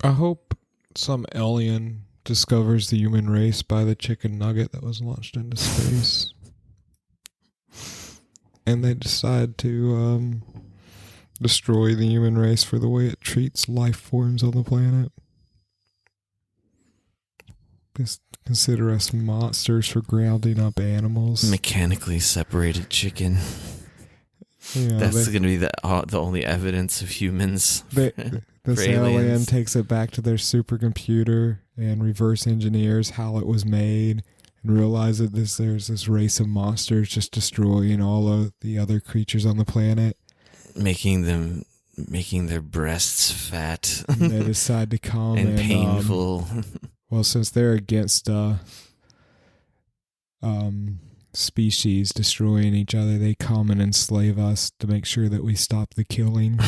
I hope some alien discovers the human race by the chicken nugget that was launched into space. And they decide to destroy the human race for the way it treats life forms on the planet. Just consider us monsters for grounding up animals. Mechanically separated chicken. Yeah, that's going to be the only evidence of humans. This alien takes it back to their supercomputer and reverse engineers how it was made and realizes that there's this race of monsters just destroying all of the other creatures on the planet. Making their breasts fat. And they decide to come and painful. Well, since they're against species destroying each other, they come and enslave us to make sure that we stop the killing.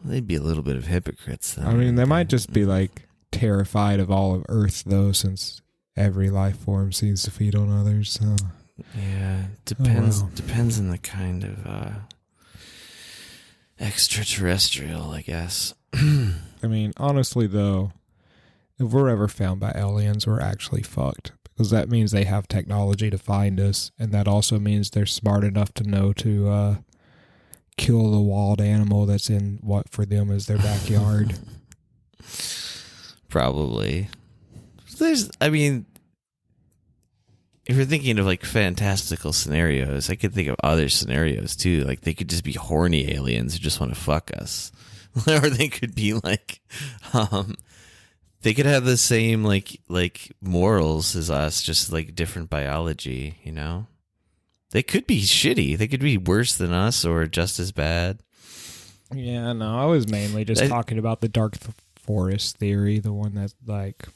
They'd be a little bit of hypocrites, though. I mean, they might just be like terrified of all of Earth, though, since every life form seems to feed on others. So. Yeah, depends on the kind of extraterrestrial, I guess. I mean, honestly, though, if we're ever found by aliens, we're actually fucked. Because that means they have technology to find us, and that also means they're smart enough to know to kill the wild animal that's in what for them is their backyard. Probably. If you're thinking of like fantastical scenarios, I could think of other scenarios too. Like they could just be horny aliens who just want to fuck us. Or they could be like, they could have the same like morals as us, just like different biology, you know? They could be shitty. They could be worse than us or just as bad. Yeah, no, I was mainly just talking about the dark forest theory, the one that's like...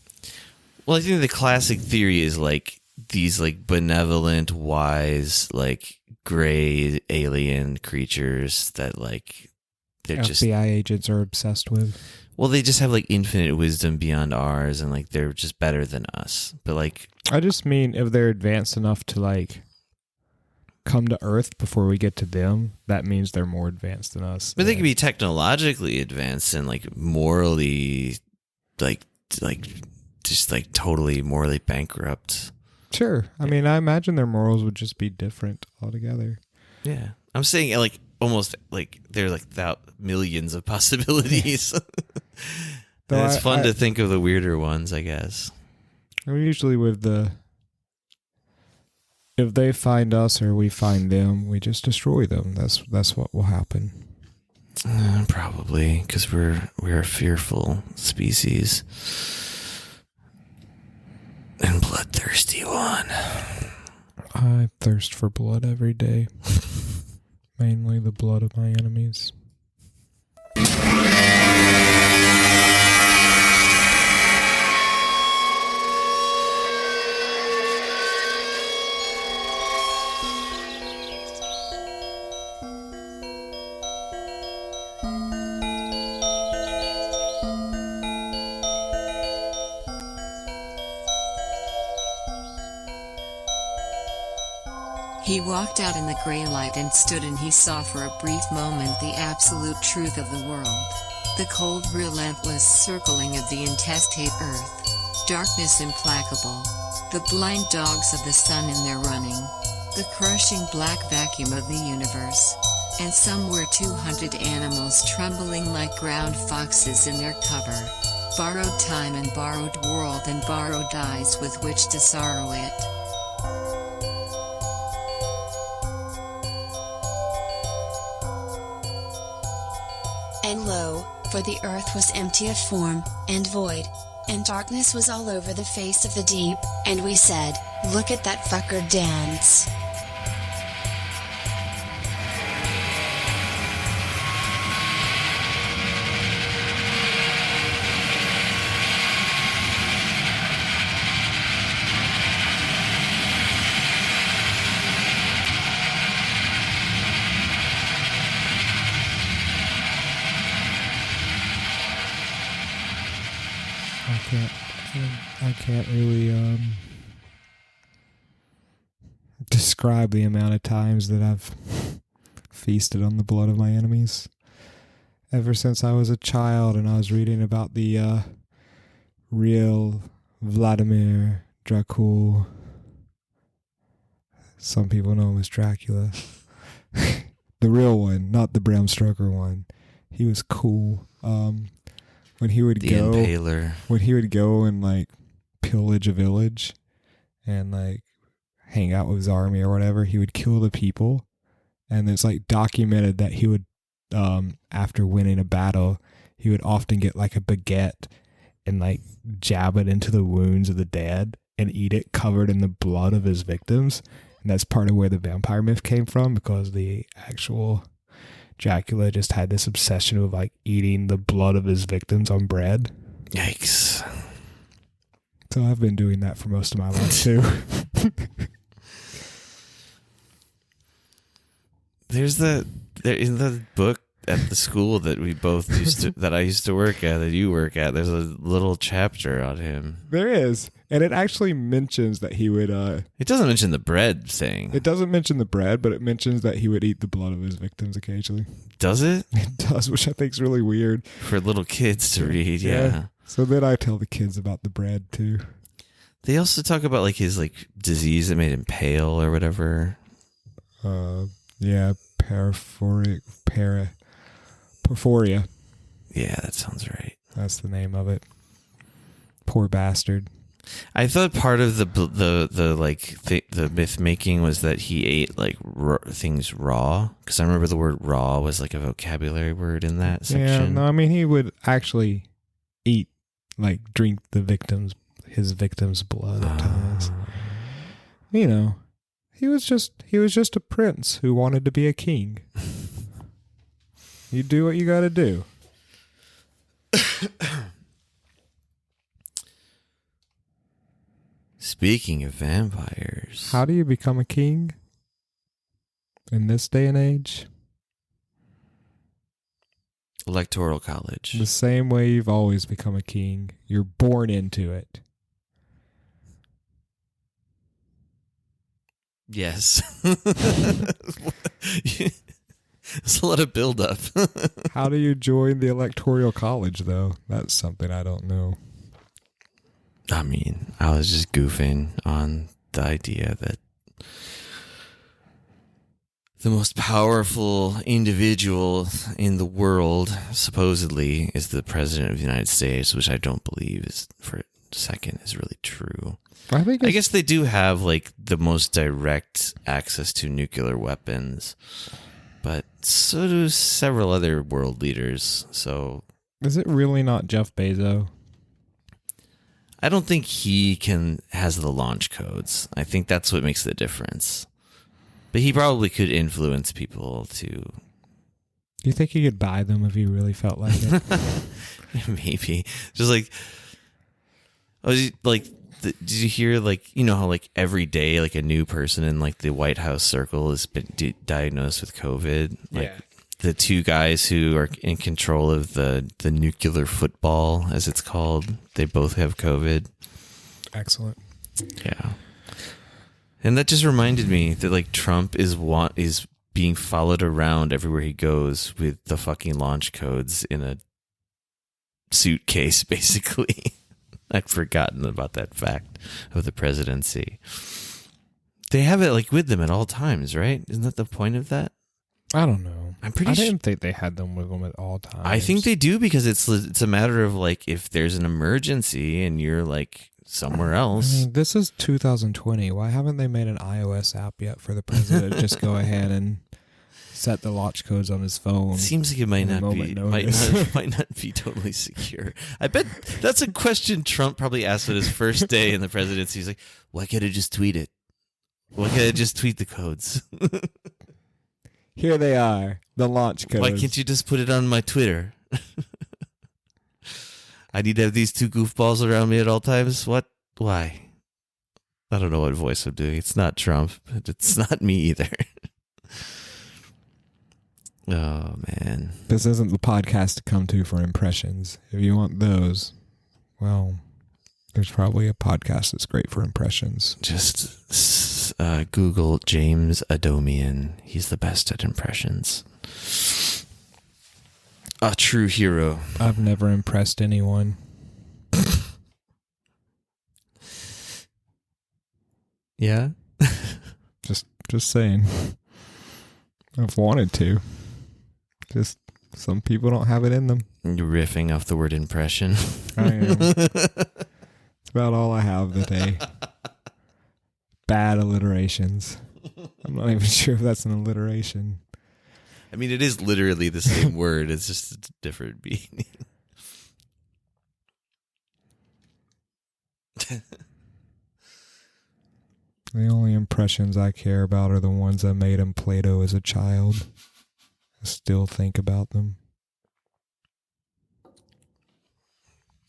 Well, I think the classic theory is like these like benevolent, wise, like gray alien creatures that like they're FBI just agents are obsessed with. Well, they just have like infinite wisdom beyond ours, and like they're just better than us. But like, I just mean if they're advanced enough to like come to Earth before we get to them, that means they're more advanced than us. But they could be technologically advanced and like morally, like just like totally morally bankrupt. Sure. I mean, I imagine their morals would just be different altogether. Yeah. I'm saying like almost like there are like millions of possibilities. It's fun to think of the weirder ones, I guess. I'm usually with if they find us or we find them, we just destroy them. That's what will happen. Probably, because we're a fearful species. And bloodthirsty one. I thirst for blood every day. Mainly the blood of my enemies. He walked out in the gray light and stood, and he saw for a brief moment the absolute truth of the world. The cold, relentless circling of the intestate earth. Darkness implacable. The blind dogs of the sun in their running. The crushing black vacuum of the universe. And somewhere 200 animals trembling like ground foxes in their cover. Borrowed time and borrowed world and borrowed eyes with which to sorrow it. And lo, for the earth was empty of form, and void, and darkness was all over the face of the deep, and we said, look at that fucker dance. I can't really describe the amount of times that I've feasted on the blood of my enemies. ever since I was a child and I was reading about the real Vladimir Dracul. Some people know him as Dracula. The real one, not the Bram Stoker one. He was cool. When he would The go, Impaler. when he would go and like pillage a village and like hang out with his army or whatever, he would kill the people. And it's like documented that he would, after winning a battle, he would often get like a baguette and like jab it into the wounds of the dead and eat it covered in the blood of his victims. And that's part of where the vampire myth came from, because the actual Dracula just had this obsession with like eating the blood of his victims on bread. Yikes. So I've been doing that for most of my life too. There in the book at the school that we both that I used to work at, that you work at, there's a little chapter on him. There is. And it actually mentions that he would It doesn't mention the bread thing. it doesn't mention the bread, but it mentions that he would eat the blood of his victims occasionally. Does it? It does, which I think is really weird. For little kids to read, yeah. So then I tell the kids about the bread too. They also talk about like his like disease that made him pale or whatever. Yeah, porphyria. Yeah, that sounds right. That's the name of it. Poor bastard. I thought part of the myth making was that he ate like things raw, because I remember the word raw was like a vocabulary word in that section. Yeah, no, I mean he would actually eat, like drink his victim's blood at times. You know, he was just a prince who wanted to be a king. You do what you got to do. Speaking of vampires, How do you become a king in this day and age? Electoral College. The same way you've always become a king. You're born into it. Yes. There's a lot of build-up. How do you join the Electoral College, though? That's something I don't know. I mean, I was just goofing on the idea that the most powerful individual in the world, supposedly, is the President of the United States, which I don't believe is, for a second, is really true. I guess they do have, like, the most direct access to nuclear weapons, but so do several other world leaders, so... Is it really not Jeff Bezos? I don't think he has the launch codes. I think that's what makes the difference. But he probably could influence people to... Do you think he could buy them if he really felt like it? Maybe. Just like... did you hear, like, you know how, like, every day, like, a new person in, like, the White House circle has been diagnosed with COVID? Like, Yeah. The two guys who are in control of the nuclear football, as it's called, they both have COVID. Excellent. Yeah. And that just reminded me that, like, Trump is being followed around everywhere he goes with the fucking launch codes in a suitcase, basically. I'd forgotten about that fact of the presidency. They have it, like, with them at all times, right? Isn't that the point of that? I don't know. I'm pretty I sure. didn't think they had them with them at all times. I think they do, because it's a matter of, like, if there's an emergency and you're, like, somewhere else. I mean, this is 2020. Why haven't they made an iOS app yet for the president to just go ahead and set the launch codes on his phone? Seems like it might at a not be moment notice. might not be totally secure. I bet that's a question Trump probably asked on his first day in the presidency. He's like, "Why can't I just tweet it? Why can't I just tweet the codes? Here they are, the launch codes. Why can't you just put it on my Twitter? I need to have these two goofballs around me at all times. What? Why? I don't know what voice I'm doing. It's not Trump. But it's not me either." Oh, man. This isn't the podcast to come to for impressions. If you want those, well, there's probably a podcast that's great for impressions. Just Google James Adomian. He's the best at impressions. A true hero. I've never impressed anyone. Yeah? Just saying. I've wanted to. Just some people don't have it in them. You're riffing off the word impression. I am. It's about all I have today. Bad alliterations. I'm not even sure if that's an alliteration. I mean, it is literally the same word. It's just a different meaning. The only impressions I care about are the ones I made in Play-Doh as a child. I still think about them.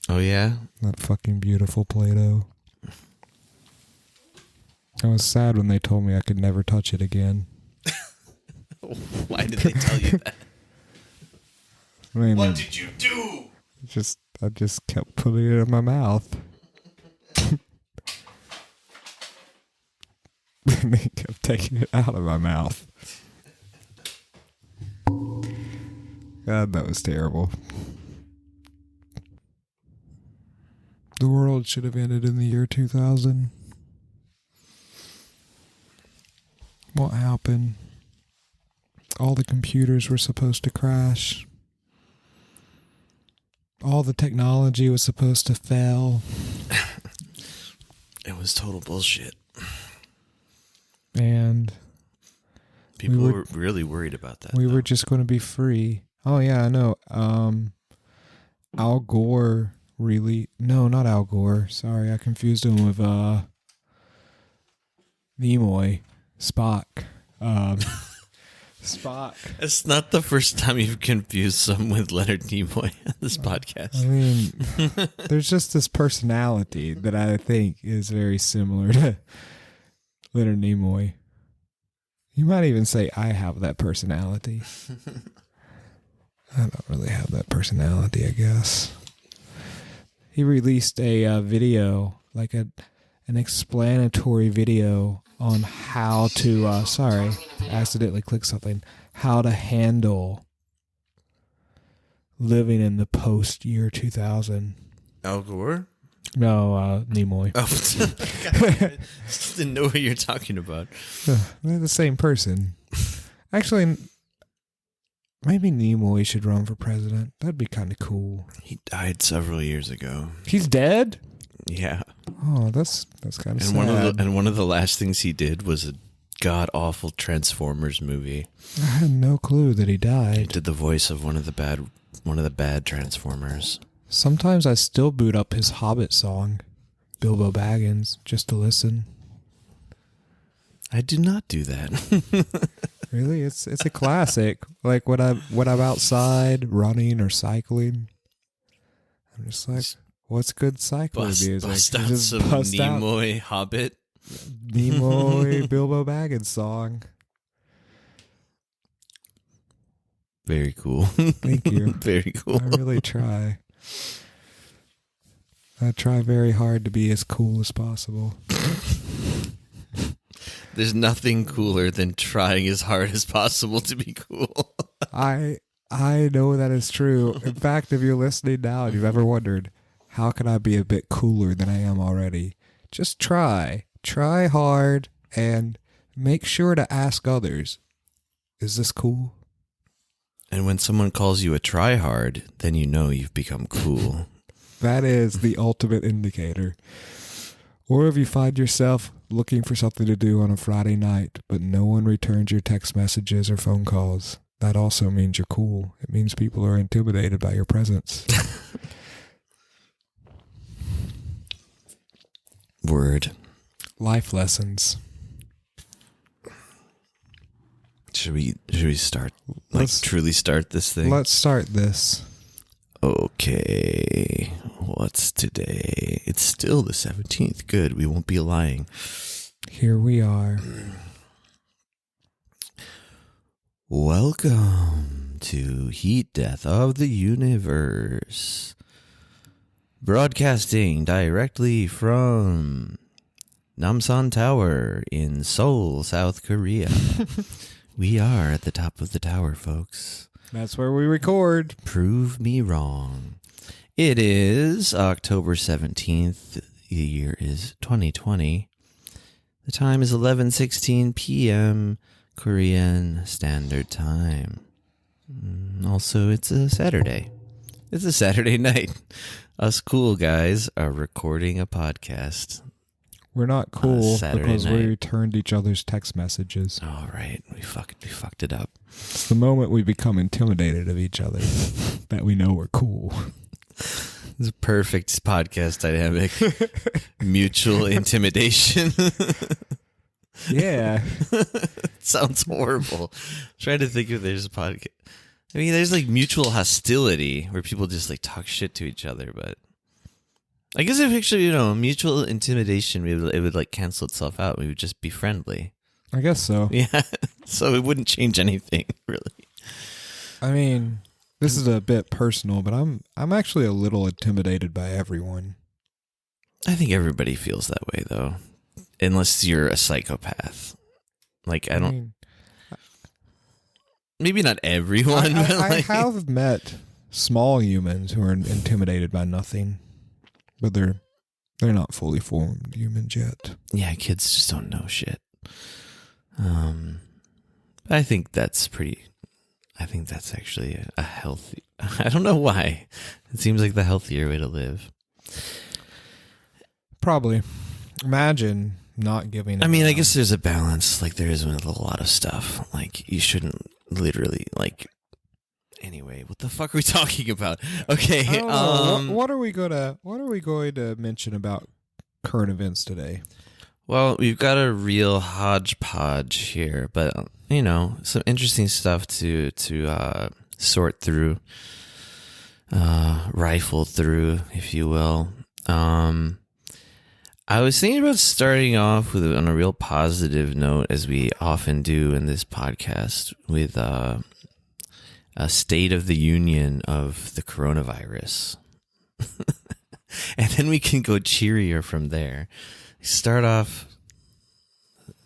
Oh, yeah? That fucking beautiful Play-Doh. I was sad when they told me I could never touch it again. Why did they tell you that? I mean, What did you do? I just kept putting it in my mouth. And they kept taking it out of my mouth. God, that was terrible. The world should have ended in the year 2000. What happened? All the computers were supposed to crash. All the technology was supposed to fail. It was total bullshit. And People were really worried about that. we were just going to be free. Oh, yeah, I know. Al Gore really... No, not Al Gore. Sorry, I confused him with Nimoy. Spock. Spock. It's not the first time you've confused someone with Leonard Nimoy on this podcast. I mean, there's just this personality that I think is very similar to Leonard Nimoy. You might even say I have that personality. I don't really have that personality, I guess. He released a video, like an explanatory video on how to, sorry, I accidentally clicked something, how to handle living in the post-year 2000. Al Gore? No, Nimoy. Oh, I didn't know what you're talking about. They're the same person. Actually, maybe Nimoy should run for president. That'd be kind of cool. He died several years ago. He's dead? Yeah. Oh, that's kind of sad. One of the last things he did was a god awful Transformers movie. I had no clue that he He died. did the voice of one of the bad Transformers. Sometimes I still boot up his Hobbit song, Bilbo Baggins, just to listen. I do not do that. Really, it's a classic. Like when I'm outside running or cycling, I'm just like, what's good cycling music? Bust out Just some bust out Nimoy Hobbit. Nimoy Bilbo Baggins song. Very cool. Thank you. Very cool. I really try. I try very hard to be as cool as possible. There's nothing cooler than trying as hard as possible to be cool. I know that is true. In fact, if you're listening now and you've ever wondered, how can I be a bit cooler than I am already? Just try. Try hard and make sure to ask others, is this cool? And when someone calls you a tryhard, then you know you've become cool. That is the ultimate indicator. Or if you find yourself looking for something to do on a Friday night, but no one returns your text messages or phone calls, that also means you're cool. It means people are intimidated by your presence. Word. Life lessons. Should we start? Truly start this thing? Let's start this. Okay. What's today? It's still the 17th. Good. We won't be lying. Here we are. Welcome to Heat Death of the Universe. Broadcasting directly from Namsan Tower in Seoul, South Korea. We are at the top of the tower, folks. That's where we record. Prove me wrong. It is October 17th. The year is 2020. The time is 11:16 p.m. Korean Standard Time. Also, it's a Saturday. It's a Saturday night. Us cool guys are recording a podcast. We're not cool because night. we returned each other's text messages. All right, we fucked it up. It's the moment we become intimidated of each other that we know we're cool. It's a perfect podcast dynamic. Mutual intimidation. Yeah. Sounds horrible. Trying to think if there's a podcast. I mean, there's like mutual hostility where people just like talk shit to each other, but I guess if actually, mutual intimidation, it would like cancel itself out. We would just be friendly. I guess so. Yeah. So it wouldn't change anything, really. I mean, this is a bit personal, but I'm actually a little intimidated by everyone. I think everybody feels that way, though. Unless you're a psychopath. Like, I don't... maybe not everyone. I have met small humans who are intimidated by nothing. But they're not fully formed humans yet. Yeah, kids just don't know shit. I think that's actually a healthy... I don't know why. It seems like the healthier way to live. Probably. Imagine not giving... I guess there's a balance like there is with a lot of stuff. Like, you shouldn't literally, like... Anyway, what the fuck are we talking about? Okay, what are we going to mention about current events today? Well, we've got a real hodgepodge here, but some interesting stuff to sort through, rifle through, if you will. I was thinking about starting off on a real positive note, as we often do in this podcast, with a state of the union of the coronavirus. And then we can go cheerier from there. Start off,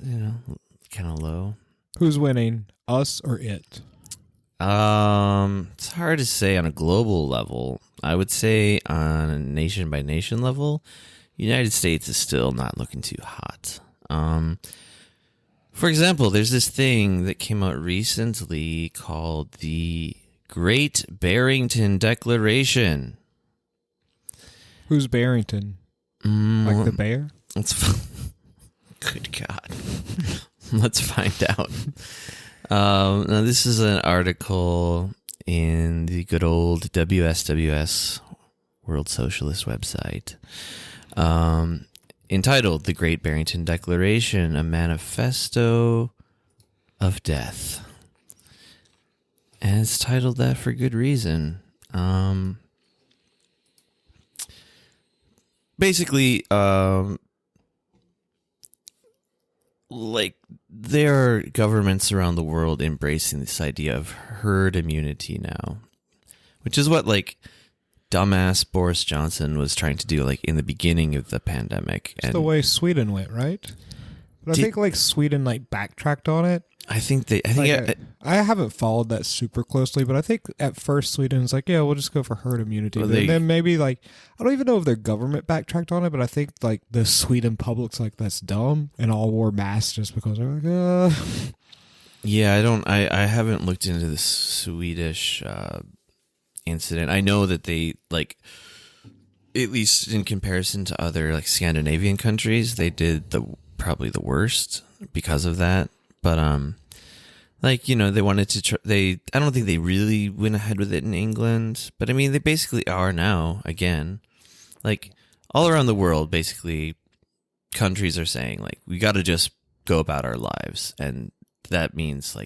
kind of low. Who's winning, us or it? It's hard to say on a global level. I would say on a nation by nation level, United States is still not looking too hot. For example, there's this thing that came out recently called the Great Barrington Declaration. Who's Barrington? Like the bear? Good God. Let's find out. Now, this is an article in the good old WSWS, World Socialist website, entitled The Great Barrington Declaration, a Manifesto of Death. And it's titled that for good reason. Basically, there are governments around the world embracing this idea of herd immunity now, which is what dumbass Boris Johnson was trying to do in the beginning of the pandemic. It's the way Sweden went, right? But I think Sweden backtracked on it. I think I haven't followed that super closely, but I think at first Sweden's yeah, we'll just go for herd immunity. Well, and then maybe I don't even know if their government backtracked on it, but I think the Sweden public's that's dumb and all wore masks just because they're Yeah, I haven't looked into the Swedish incident. I know that they at least in comparison to other Scandinavian countries, they did probably the worst because of that. But they wanted to I don't think they really went ahead with it in England, but I mean they basically are now again. All around the world, basically countries are saying we got to just go about our lives, and that means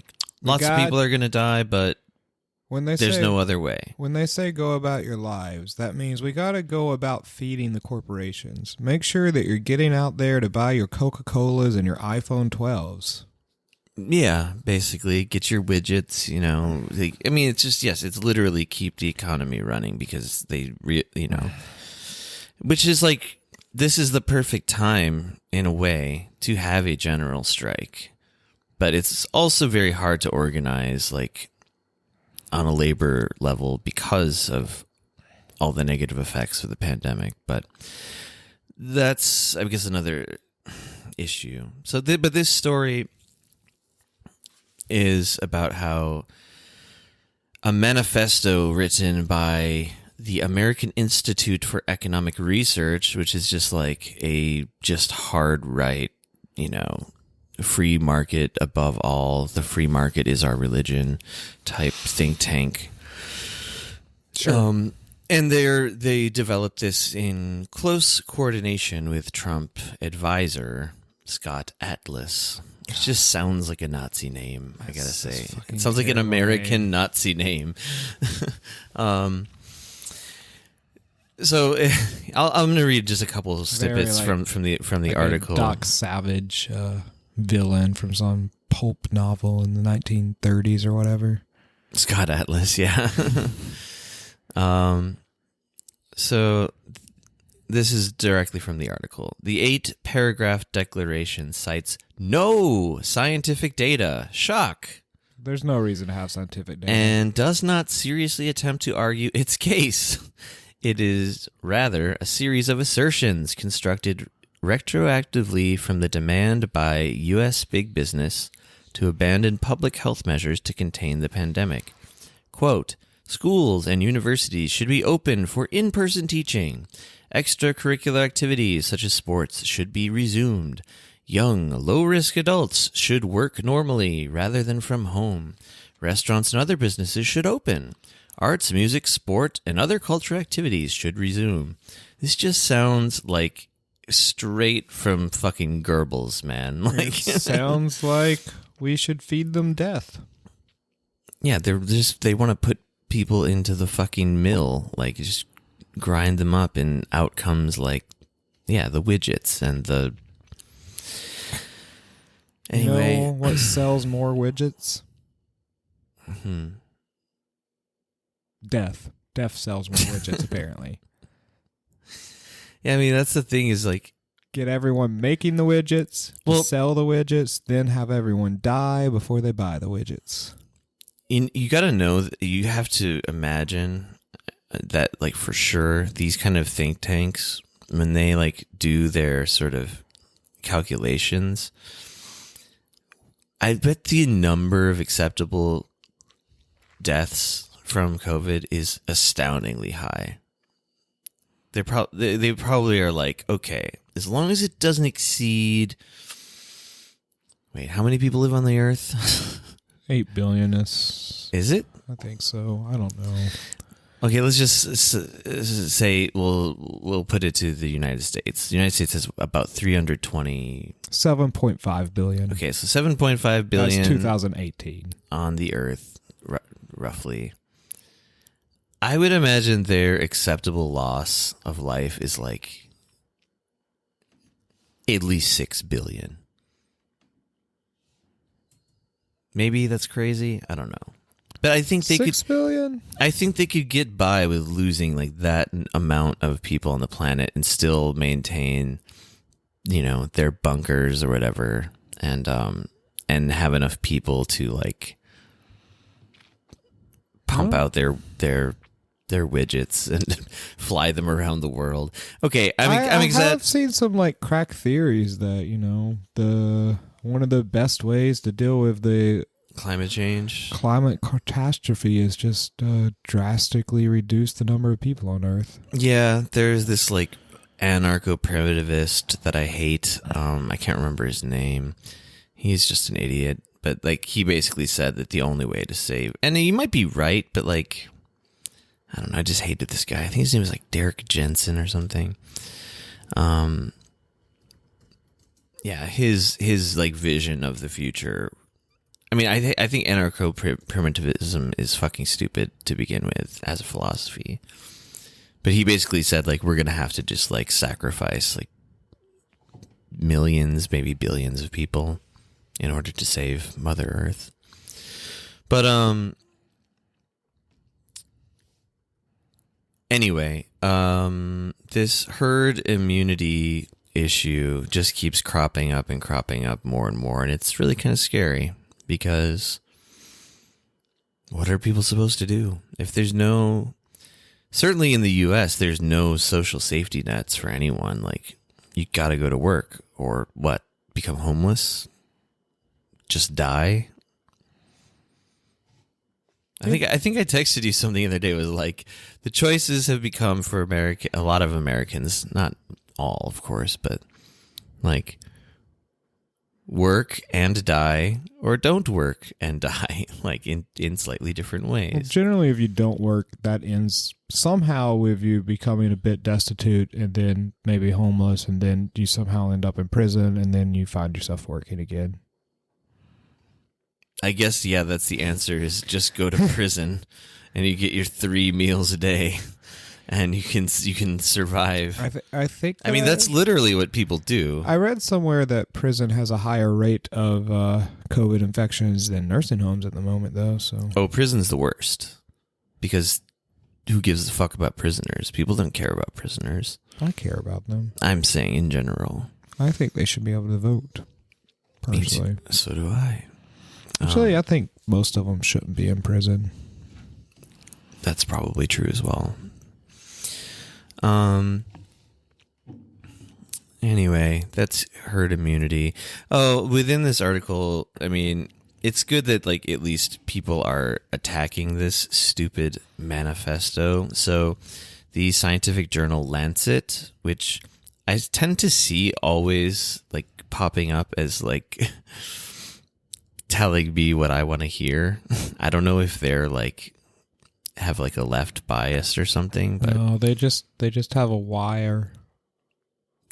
lots of people are going to die, but there's no other way. When they say go about your lives, that means we got to go about feeding the corporations. Make sure that you're getting out there to buy your Coca-Colas and your iPhone 12s. Yeah, basically get your widgets, it's just, yes, it's literally keep the economy running because which is this is the perfect time in a way to have a general strike, but it's also very hard to organize on a labor level because of all the negative effects of the pandemic. But that's, I guess, another issue. So, but this story is about how a manifesto written by the American Institute for Economic Research, which is just like a just hard right, free market above all, the free market is our religion type think tank. Sure. And they developed this in close coordination with Trump advisor Scott Atlas. It just sounds like a Nazi name, I gotta say. It sounds like an American Nazi name. So I'm going to read just a couple of snippets from the article. Doc Savage villain from some pulp novel in the 1930s or whatever. Scott Atlas, yeah. So this is directly from the article. The 8-paragraph declaration cites no scientific data. Shock. There's no reason to have scientific data. And does not seriously attempt to argue its case. It is rather a series of assertions constructed retroactively from the demand by U.S. big business to abandon public health measures to contain the pandemic. Quote, schools and universities should be open for in-person teaching. Extracurricular activities such as sports should be resumed. Young, low-risk adults should work normally rather than from home. Restaurants and other businesses should open. Arts, music, sport, and other cultural activities should resume. This just sounds like straight from fucking Goebbels, man. It sounds like we should feed them death. Yeah, they want to put people into the fucking mill, like just grind them up, and out comes like, the widgets and the. Anyway, you know what sells more widgets? Mm-hmm. Death. Death sells more widgets, apparently. Yeah, I mean, that's the thing is like... Get everyone making the widgets, sell the widgets, then have everyone die before they buy the widgets. You got to know, that you have to imagine that, like, for sure, these kind of think tanks, when they, like, do their sort of calculations, I bet the number of acceptable deaths from COVID is astoundingly high. They probably are like, okay, as long as it doesn't exceed. Wait, how many people live on the Earth? 8 billion is it? I think so. I don't know. Okay, let's just say we'll put it to the United States. The United States has about 320. 7.5 billion. Okay, so 7.5 billion. That's 2018 on the Earth, roughly. I would imagine their acceptable loss of life is like at least 6 billion. Maybe that's crazy. I don't know. But I think they 6 billion? I think they could get by with losing like that amount of people on the planet and still maintain, their bunkers or whatever, and have enough people to like pump out their widgets and fly them around the world. Okay, I'm excited. I've seen some like crack theories that one of the best ways to deal with the climate change, climate catastrophe is just drastically reduce the number of people on Earth. Yeah, there's this like anarcho-primitivist that I hate. I can't remember his name. He's just an idiot, but like he basically said that the only way to save, and he might be right, but like, I don't know, I just hated this guy. I think his name was like Derek Jensen or something. Yeah, his like vision of the future. I mean, I think anarcho-primitivism is fucking stupid to begin with as a philosophy. But he basically said like we're gonna have to just like sacrifice like millions, maybe billions of people in order to save Mother Earth. But anyway, this herd immunity issue just keeps cropping up more and more, and it's really kind of scary because what are people supposed to do? If there's no, certainly in the US, there's no social safety nets for anyone. Like, you got to go to work or what? Become homeless? Just die? I think I texted you something the other day. It was like, the choices have become for a lot of Americans, not all, of course, but like, work and die, or don't work and die, like in slightly different ways. Well, generally, if you don't work, that ends somehow with you becoming a bit destitute and then maybe homeless, and then you somehow end up in prison, and then you find yourself working again. I guess, yeah, that's the answer, is just go to prison and you get your 3 meals a day and you can survive. I think. I mean, that's literally what people do. I read somewhere that prison has a higher rate of COVID infections than nursing homes at the moment, though. So. Oh, prison's the worst, because who gives a fuck about prisoners? People don't care about prisoners. I care about them. I'm saying in general. I think they should be able to vote. Personally, so do I. Actually, I think most of them shouldn't be in prison. That's probably true as well. Anyway, that's herd immunity. Oh, within this article, I mean, it's good that, like, at least people are attacking this stupid manifesto. So the scientific journal Lancet, which I tend to see always, like, popping up as, like, telling me what I want to hear. I don't know if they're, like, have, like, a left bias or something, but No, they just have a wire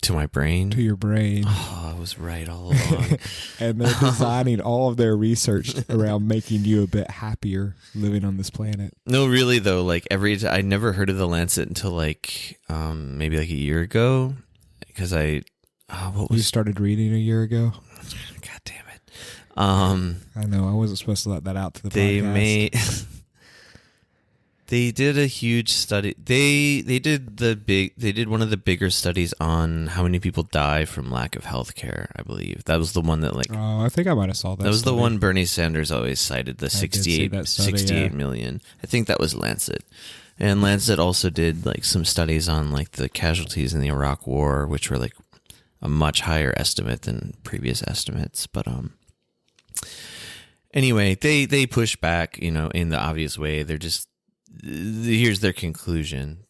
to my brain. to your brain. Oh, I was right all along. And they're designing all of their research around making you a bit happier living on this planet. No, really though, like I never heard of the Lancet until like maybe like a year ago, because You started reading a year ago? God damn it. I know, I wasn't supposed to let that out to the podcast. They did a huge study. They did one of the bigger studies on how many people die from lack of health care, I believe. That was the one that, like, Oh, I think I might have saw that. that was study. the one Bernie Sanders always cited, the I did see that study, 68 yeah. million. I think that was Lancet. And Lancet also did like some studies on like the casualties in the Iraq War, which were like a much higher estimate than previous estimates. But anyway, they push back, you know, in the obvious way. They're just, here's their conclusion.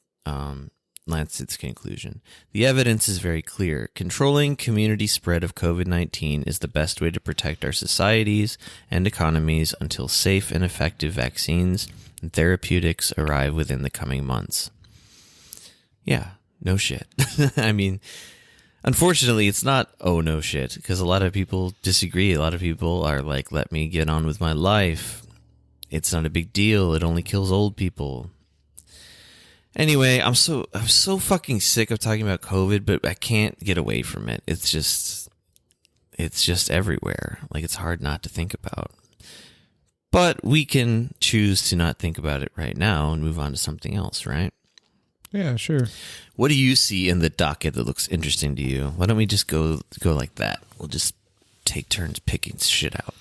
Lancet's conclusion. The evidence is very clear. Controlling community spread of COVID-19 is the best way to protect our societies and economies until safe and effective vaccines and therapeutics arrive within the coming months. Yeah, no shit. I mean, unfortunately, it's not, oh, no shit, because a lot of people disagree. A lot of people are like, let me get on with my life. It's not a big deal. It only kills old people. Anyway, I'm so fucking sick of talking about COVID, but I can't get away from it. It's just everywhere. Like, it's hard not to think about. But we can choose to not think about it right now and move on to something else, right? Yeah, sure. What do you see in the docket that looks interesting to you? Why don't we just go like that? We'll just take turns picking shit out.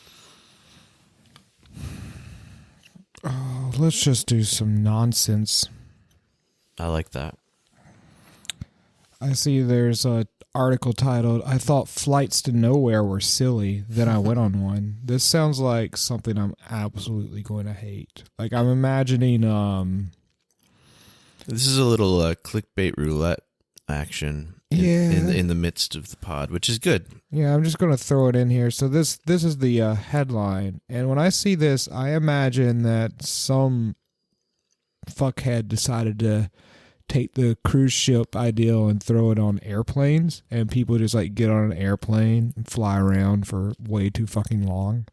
Oh, let's just do some nonsense. I like that. I see there's a article titled, I thought flights to nowhere were silly, then I went on one. This sounds like something I'm absolutely going to hate. Like, I'm imagining This is a little clickbait roulette action in the midst of the pod, which is good. Yeah, I'm just going to throw it in here. So this is the headline. And when I see this, I imagine that some fuckhead decided to take the cruise ship ideal and throw it on airplanes, and people just like get on an airplane and fly around for way too fucking long.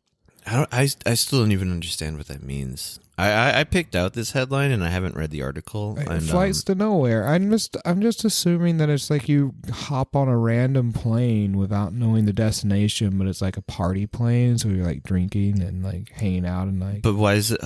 I still don't even understand what that means. I picked out this headline and I haven't read the article. And, Flights to nowhere. I'm just assuming that it's like you hop on a random plane without knowing the destination, but it's like a party plane, so you're like drinking and like hanging out and like. But why is it?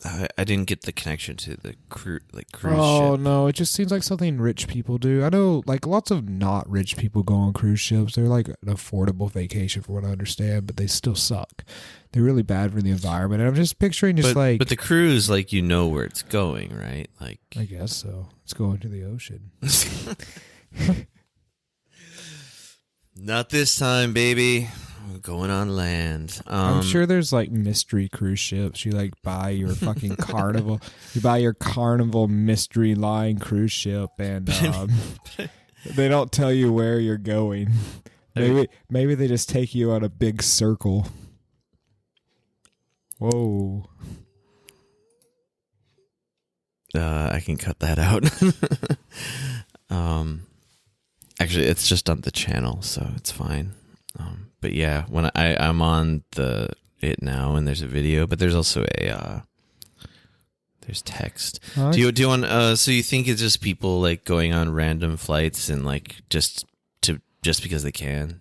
I didn't get the connection to the cruise Oh ship. no, it just seems like something rich people do. I know, like lots of not rich people go on cruise ships. They're like an affordable vacation, for what I understand, but they still suck. They're really bad for the environment. And I'm just picturing But the cruise, like, you know where it's going, right? Like, I guess so. It's going to the ocean. Not this time, baby. We're going on land. I'm sure there's like mystery cruise ships. You like buy your fucking Carnival. You buy your Carnival Mystery Line cruise ship, and they don't tell you where you're going. Maybe they just take you on a big circle. Whoa. I can cut that out. Actually, it's just on the channel, so it's fine. But yeah, when I'm on it now, and there's a video, but there's also there's text. Do you want? So you think it's just people like going on random flights and like just because they can?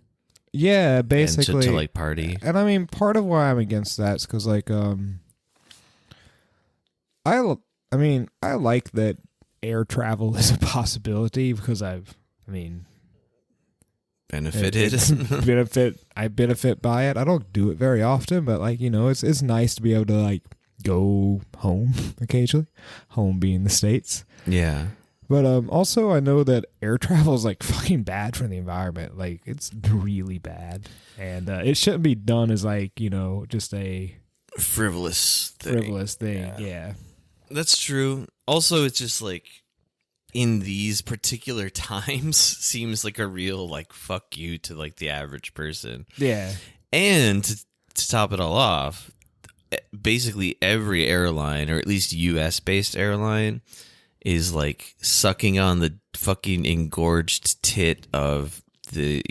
Yeah, basically and to like party. And I mean, part of why I'm against that is because like I like that air travel is a possibility because I benefit by it. I don't do it very often, but like, you know, it's nice to be able to like go home occasionally, home being the States. Yeah. But also I know that air travel is like fucking bad for the environment. Like, it's really bad, and it shouldn't be done as like, you know, just a frivolous thing. Yeah. That's true. Also, it's just like, in these particular times, seems like a real like fuck you to like the average person. Yeah. And to top it all off, basically every airline, or at least US based airline, is like sucking on the fucking engorged tit of the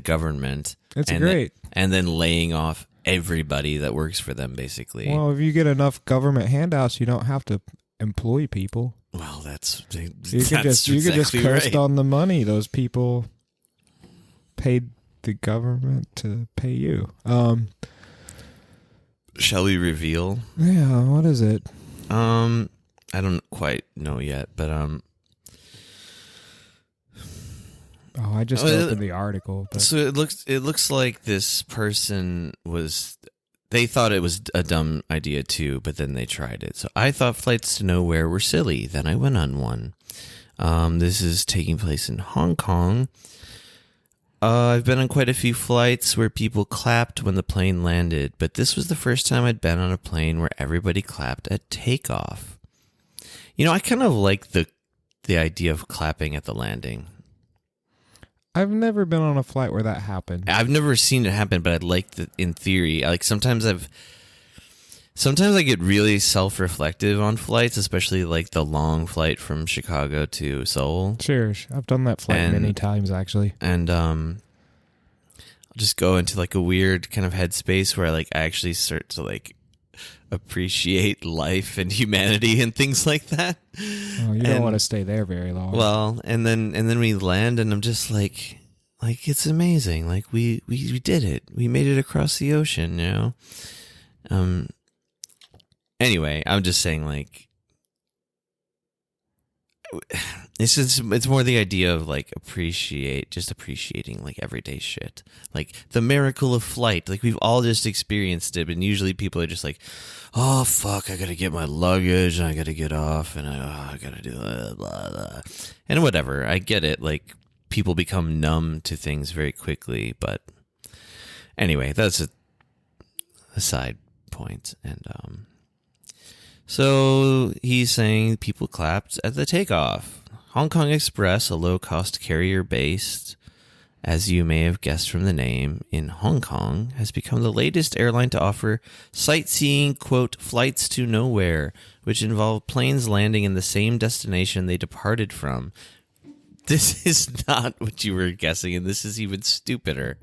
government. It's great. And then laying off everybody that works for them, basically. Well, if you get enough government handouts, you don't have to employ people. Well, you could just coast on the money those people paid the government to pay you. Shall we reveal? Yeah, what is it? I don't quite know yet, but I just opened the article. But. So it looks like this person they thought it was a dumb idea too, but then they tried it. So I thought flights to nowhere were silly. Then I went on one. This is taking place in Hong Kong. I've been on quite a few flights where people clapped when the plane landed, but this was the first time I'd been on a plane where everybody clapped at takeoff. You know, I kind of like the idea of clapping at the landing. I've never been on a flight where that happened. I've never seen it happen, but I'd like in theory. Like sometimes I get really self-reflective on flights, especially like the long flight from Chicago to Seoul. Sure, I've done that flight many times actually. And I'll just go into like a weird kind of headspace where I actually start to like appreciate life and humanity and things like that. Oh, you don't want to stay there very long. Well, and then we land, and I'm just like it's amazing. Like we did it. We made it across the ocean, you know. Anyway, I'm just saying, like, it's more the idea of like appreciating like everyday shit, like the miracle of flight. Like we've all just experienced it, and usually people are just like, oh fuck, I gotta get my luggage and I gotta get off and I gotta do blah, blah, blah. And whatever. I get it. Like people become numb to things very quickly, but anyway, that's a side point. And so he's saying people clapped at the takeoff. Hong Kong Express, a low-cost carrier based, as you may have guessed from the name, in Hong Kong, has become the latest airline to offer sightseeing, quote, flights to nowhere, which involve planes landing in the same destination they departed from. This is not what you were guessing, and this is even stupider.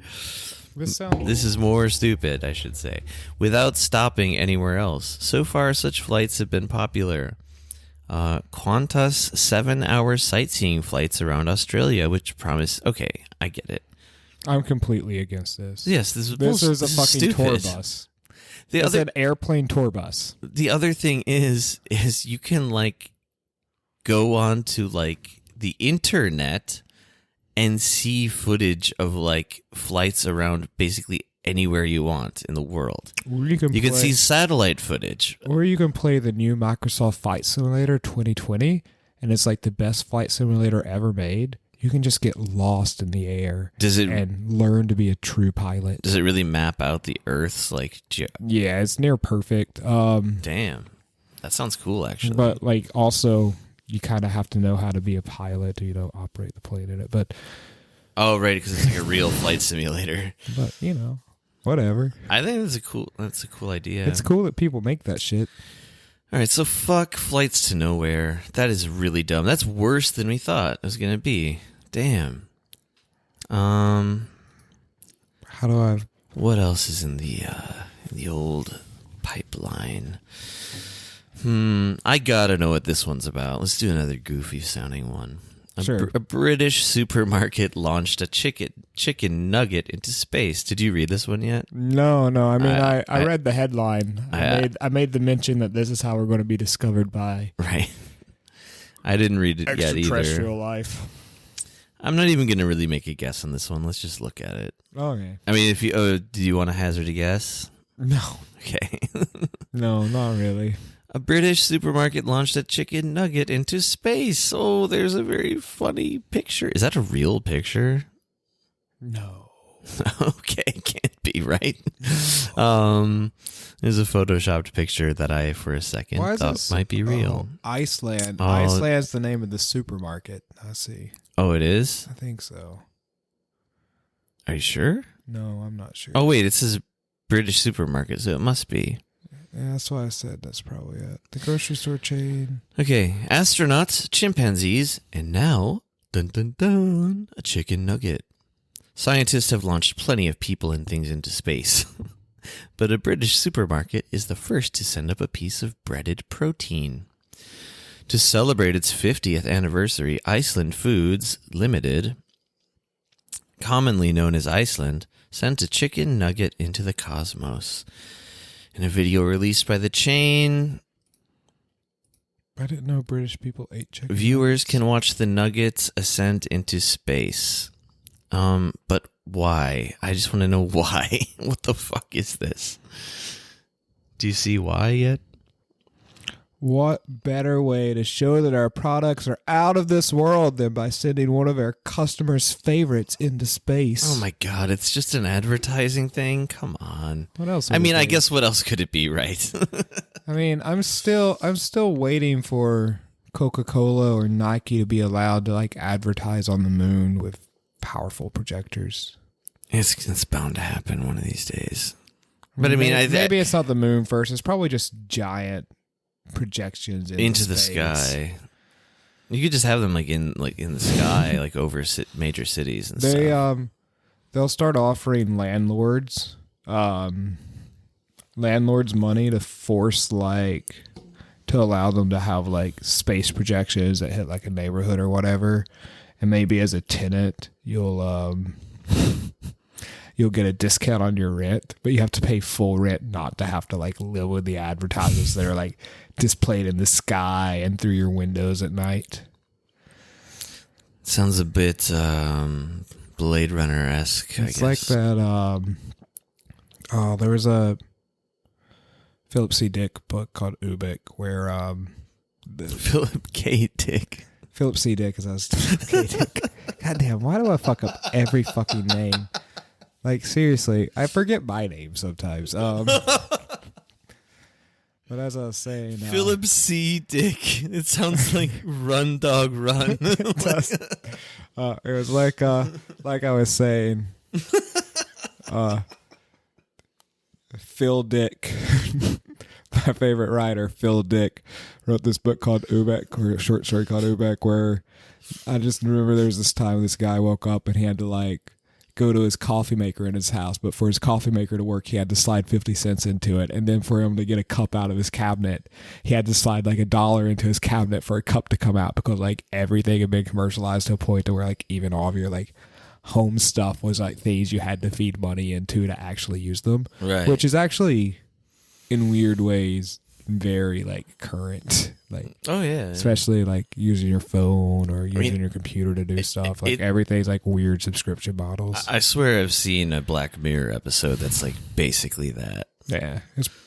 This is more stupid, I should say, without stopping anywhere else. So far, such flights have been popular. Qantas 7-hour sightseeing flights around Australia, which promise... Okay, I get it. I'm completely against this. Yes, this is a fucking stupid. tour bus. It's an airplane tour bus. The other thing is you can like go on to like the internet and see footage of like flights around basically anywhere you want in the world. Or you can see satellite footage. Or you can play the new Microsoft Flight Simulator 2020, and it's like the best flight simulator ever made. You can just get lost in the air and learn to be a true pilot. Does it really map out the Earth's like... Yeah, it's near perfect. Damn. That sounds cool, actually. But like also, you kind of have to know how to be a pilot to, operate the plane in it. But oh, right, because it's like a real flight simulator. But, whatever. I think that's a cool idea. It's cool that people make that shit. All right, so fuck flights to nowhere. That is really dumb. That's worse than we thought it was going to be. Damn. How do I... What else is in the old pipeline? I gotta know what this one's about. Let's do another goofy sounding one. Sure. A British supermarket launched a chicken nugget into space. Did you read this one yet? No. I mean, I read the headline. I made the mention that this is how we're going to be discovered by... Right. I didn't read it yet either. Extraterrestrial life. I'm not even going to really make a guess on this one. Let's just look at it. Okay. I mean, if you do you want to hazard a guess? No. Okay. No, not really. A British supermarket launched a chicken nugget into space. Oh, there's a very funny picture. Is that a real picture? No. Okay, can't be, right? There's a photoshopped picture that I, for a second, thought might be real. Iceland. Iceland's the name of the supermarket. I see. Oh, it is? I think so. Are you sure? No, I'm not sure. Oh, wait, it says British supermarket, so it must be. Yeah, that's why I said that's probably it. The grocery store chain. Okay, astronauts, chimpanzees, and now, dun dun dun, a chicken nugget. Scientists have launched plenty of people and things into space. But a British supermarket is the first to send up a piece of breaded protein. To celebrate its 50th anniversary, Iceland Foods Limited, commonly known as Iceland, sent a chicken nugget into the cosmos. In a video released by the chain, I didn't know British people ate chicken. Viewers can watch the nuggets ascend into space. But why? I just want to know why. What the fuck is this? Do you see why yet? What better way to show that our products are out of this world than by sending one of our customers' favorites into space? Oh my god, it's just an advertising thing? Come on. What else? I mean, I guess what else could it be, right? I mean, I'm still waiting for Coca-Cola or Nike to be allowed to like advertise on the moon with powerful projectors. It's bound to happen one of these days. But I mean, maybe it's not the moon first. It's probably just giant projections into the sky. You could just have them like in the sky, like over major cities and stuff. They'll start offering landlords money to force to allow them to have like space projections that hit like a neighborhood or whatever, and maybe as a tenant you'll get a discount on your rent, but you have to pay full rent not to have to like live with the advertisements that are like displayed in the sky and through your windows at night. Sounds a bit Blade Runner-esque, I guess. It's like that. There was a Philip C. Dick book called Ubik where Philip K. Dick. Philip C. Dick is us. K. Dick. Goddamn, why do I fuck up every fucking name? Like, seriously, I forget my name sometimes. But as I was saying... Philip C. Dick. It sounds like Run Dog Run. It was like I was saying, Phil Dick, my favorite writer, Phil Dick, wrote this book called Ubek, or a short story called Ubek, where I just remember there was this time this guy woke up and he had to like go to his coffee maker in his house, but for his coffee maker to work, he had to slide 50 cents into it. And then for him to get a cup out of his cabinet, he had to slide like $1 into his cabinet for a cup to come out, because like everything had been commercialized to a point to where like even all of your like home stuff was like things you had to feed money into to actually use them. Right. Which is actually in weird ways very like current, like Oh yeah, especially like using your phone or using your computer to do stuff. Like everything's like weird subscription models. I swear I've seen a Black Mirror episode that's like basically that. Yeah,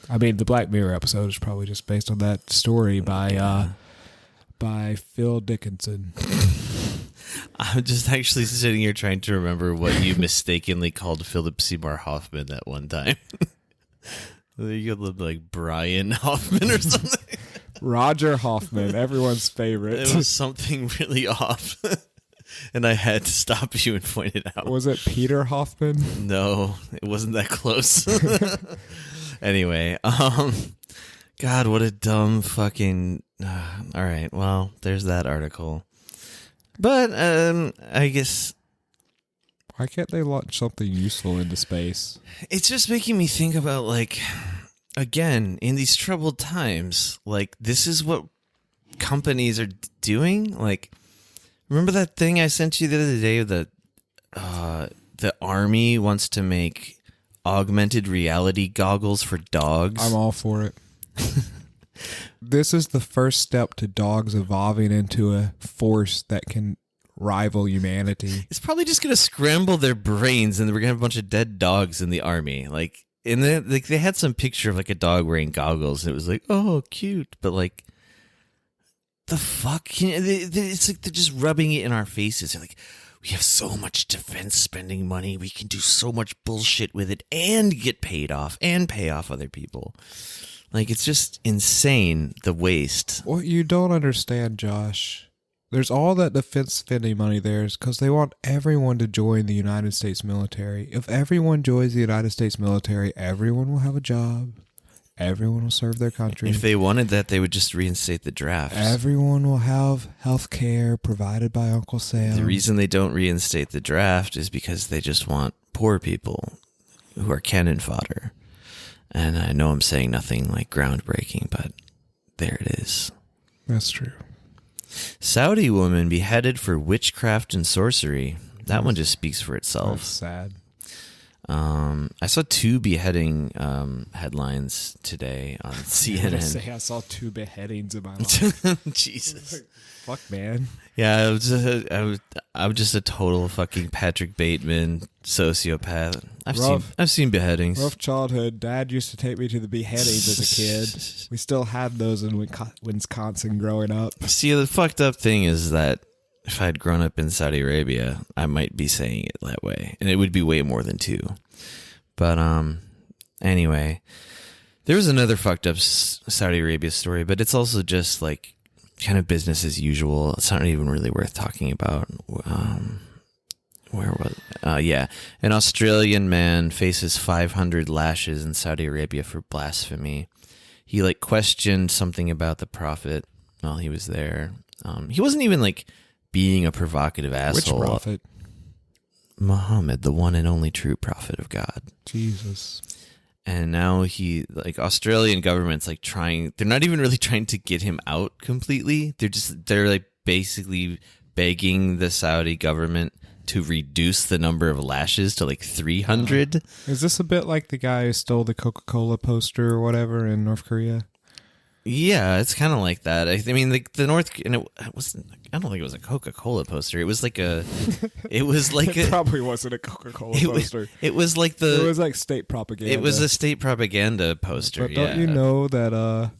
I mean the Black Mirror episode is probably just based on that story by Phil Dickinson. I'm just actually sitting here trying to remember what you mistakenly called Philip Seymour Hoffman at one time. You look like Brian Hoffman or something. Roger Hoffman, everyone's favorite. It was something really off. And I had to stop you and point it out. Was it Peter Hoffman? No, it wasn't that close. Anyway, God, what a dumb fucking... all right, well, there's that article. But, I guess... Why can't they launch something useful into space? It's just making me think about, like, again, in these troubled times, like, this is what companies are doing? Like, remember that thing I sent you the other day? The army wants to make augmented reality goggles for dogs. I'm all for it. This is the first step to dogs evolving into a force that can rival humanity. It's probably just going to scramble their brains, and we're going to have a bunch of dead dogs in the army. Like, and they had some picture of like a dog wearing goggles, and it was like, oh, cute, but like, the fuck? It's like they're just rubbing it in our faces. They're like, we have so much defense spending money, we can do so much bullshit with it and get paid off and pay off other people. Like, it's just insane, the waste. What you don't understand, Josh, there's all that defense spending money there is because they want everyone to join the United States military. If everyone joins the United States military, everyone will have a job. Everyone will serve their country. If they wanted that, they would just reinstate the drafts. Everyone will have health care provided by Uncle Sam. The reason they don't reinstate the draft is because they just want poor people who are cannon fodder. And I know I'm saying nothing like groundbreaking, but there it is. That's true. Saudi woman beheaded for witchcraft and sorcery. That one just speaks for itself. That's sad. I saw 2 beheading headlines today on CNN. I saw 2 beheadings in my life. Jesus. Fuck, man. Yeah, I was just a total fucking Patrick Bateman sociopath. I've seen beheadings. Rough childhood. Dad used to take me to the beheadings as a kid. We still had those in Wisconsin growing up. See, the fucked up thing is that if I had grown up in Saudi Arabia, I might be saying it that way, and it would be way more than 2. But anyway, there was another fucked up Saudi Arabia story, but it's also just like kind of business as usual. It's not even really worth talking about. Where was it? Yeah, an Australian man faces 500 lashes in Saudi Arabia for blasphemy. He like questioned something about the prophet while he was there. He wasn't even like being a provocative asshole. Which prophet? Muhammad, the one and only true prophet of God. Jesus. And now Australian government's like they're not even really trying to get him out completely. They're like basically begging the Saudi government to reduce the number of lashes to like 300. Is this a bit like the guy who stole the Coca-Cola poster or whatever in North Korea? Yeah, it's kind of like that. I mean, the North, and it wasn't. I don't think it was a Coca-Cola poster. It was like a. It was like it probably wasn't a Coca-Cola poster. It was like It was like state propaganda. It was a state propaganda poster. But don't you know that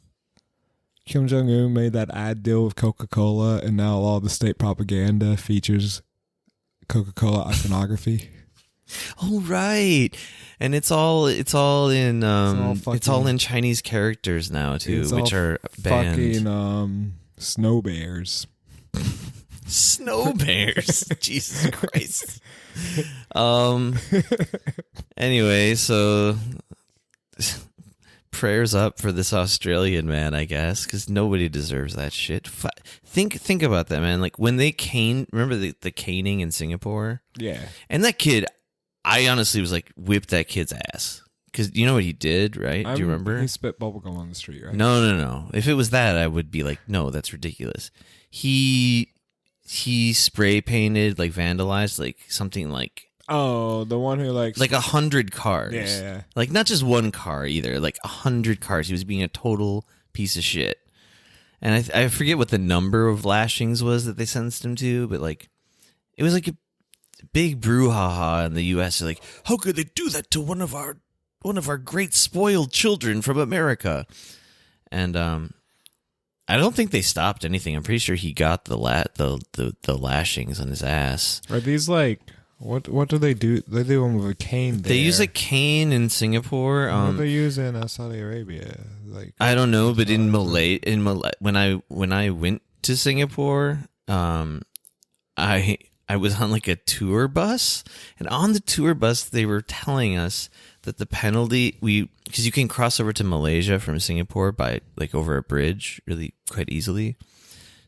Kim Jong-un made that ad deal with Coca-Cola, and now all the state propaganda features Coca-Cola iconography? Oh right, and it's all in Chinese characters now too, which are banned. Fucking snow bears. Snow bears. Jesus Christ. Anyway, so prayers up for this Australian man, I guess, because nobody deserves that shit. Think about that, man. Like when they remember the caning in Singapore? Yeah. And that kid, I honestly was like, whip that kid's ass. Because you know what he did, right? Do you remember? He spit bubblegum on the street, right? No. If it was that, I would be like, no, that's ridiculous. He spray painted, like vandalized, like something like Oh, the one who likes Like 100 cars. Yeah. Like not just one car either. Like 100 cars. He was being a total piece of shit. And I forget what the number of lashings was that they sentenced him to, but like it was like a big brouhaha in the U.S. Like, how could they do that to one of our great spoiled children from America? And I don't think they stopped anything. I'm pretty sure he got the lashings on his ass. Are these like what do they do? They do them with a cane. They use a cane in Singapore. What do they use in Saudi Arabia? Like I don't know, but in Malay, when I went to Singapore, I was on like a tour bus, and on the tour bus they were telling us that the penalty because you can cross over to Malaysia from Singapore by like over a bridge really quite easily.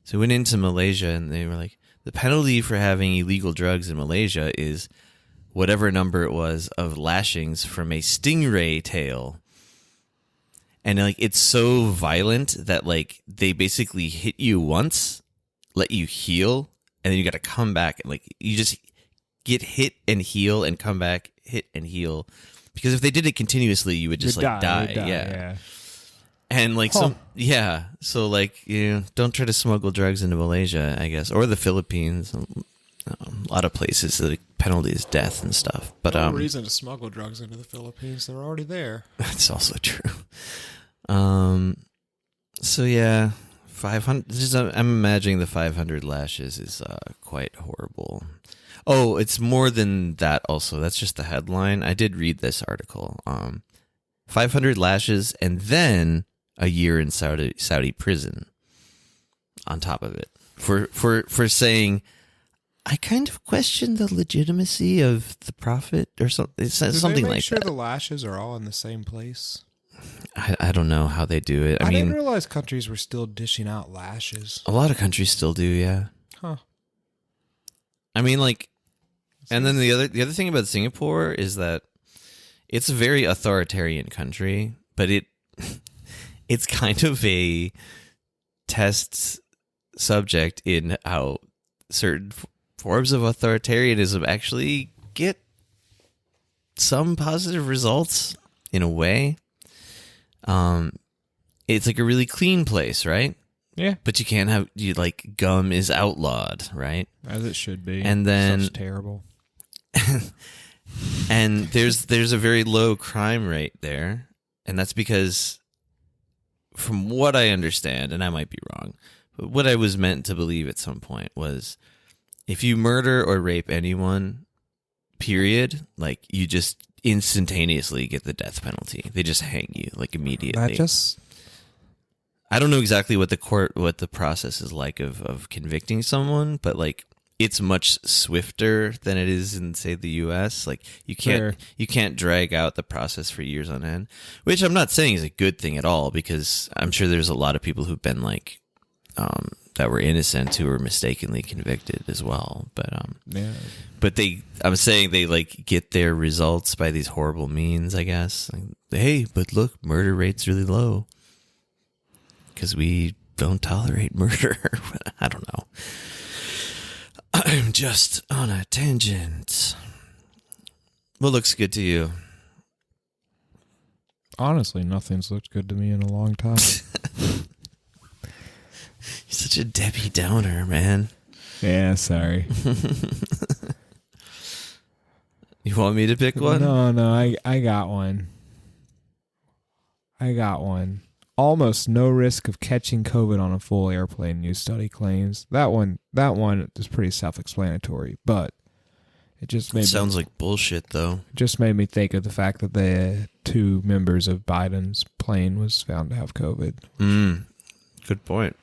So we went into Malaysia and they were like, the penalty for having illegal drugs in Malaysia is whatever number it was of lashings from a stingray tail. And like it's so violent that like they basically hit you once, let you heal, and then you got to come back and like you just get hit and heal and come back, hit and heal. Because if they did it continuously, you would just like die. Yeah. And like so like don't try to smuggle drugs into Malaysia, I guess, or the Philippines. A lot of places the penalty is death and stuff. But no reason to smuggle drugs into the Philippines; they're already there. That's also true. So yeah, 500. I'm imagining the 500 lashes is quite horrible. Oh, it's more than that. Also, that's just the headline. I did read this article. 500 lashes and then a year in Saudi prison on top of it for saying, I kind of question the legitimacy of the prophet or something. It's something like sure that. The lashes are all in the same place. I don't know how they do it. I mean, didn't realize countries were still dishing out lashes. A lot of countries still do, yeah. Huh. I mean, like, and then the other thing about Singapore is that it's a very authoritarian country, but it's kind of a test subject in how certain forms of authoritarianism actually get some positive results in a way. It's like a really clean place, right? Yeah. But you can't have like gum is outlawed, right? As it should be. And then Stuff's terrible. And there's a very low crime rate there, and that's because, from what I understand, and I might be wrong, but what I was meant to believe at some point was, if you murder or rape anyone, period, like you just instantaneously get the death penalty. They just hang you like immediately. I don't know exactly what the process is like of convicting someone, but like it's much swifter than it is in, say, the U.S. Like you can't drag out the process for years on end, which I'm not saying is a good thing at all, because I'm sure there's a lot of people who've been like that were innocent who were mistakenly convicted as well. But I'm saying they like get their results by these horrible means, I guess. Like, hey, but look, murder rate's really low because we don't tolerate murder. I don't know. I'm just on a tangent. What looks good to you? Honestly, nothing's looked good to me in a long time. You're such a Debbie Downer, man. Yeah, sorry. You want me to pick one? No, I got one. Almost no risk of catching COVID on a full airplane, new study claims. That one is pretty self-explanatory, but it just sounds like bullshit, though. It just made me think of the fact that the 2 members of Biden's plane was found to have COVID. Good point.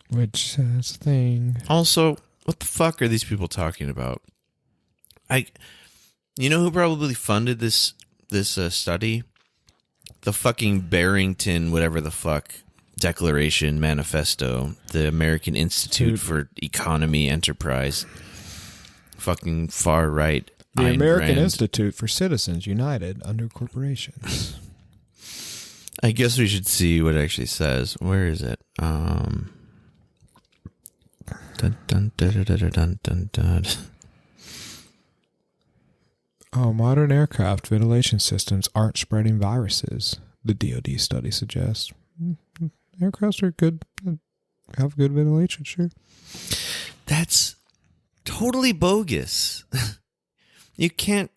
Which is a thing. Also, what the fuck are these people talking about? You know who probably funded this study? The fucking Barrington, whatever the fuck, Declaration Manifesto, the American Institute for Economy Enterprise. Fucking far right. The Ayn American Rand. Institute for Citizens United under Corporations. I guess we should see what it actually says. Where is it? Dun, dun, dun, dun, dun, dun, dun, dun. Oh, modern aircraft ventilation systems aren't spreading viruses, the DoD study suggests. Aircrafts are good, have good ventilation, sure. That's totally bogus. You can't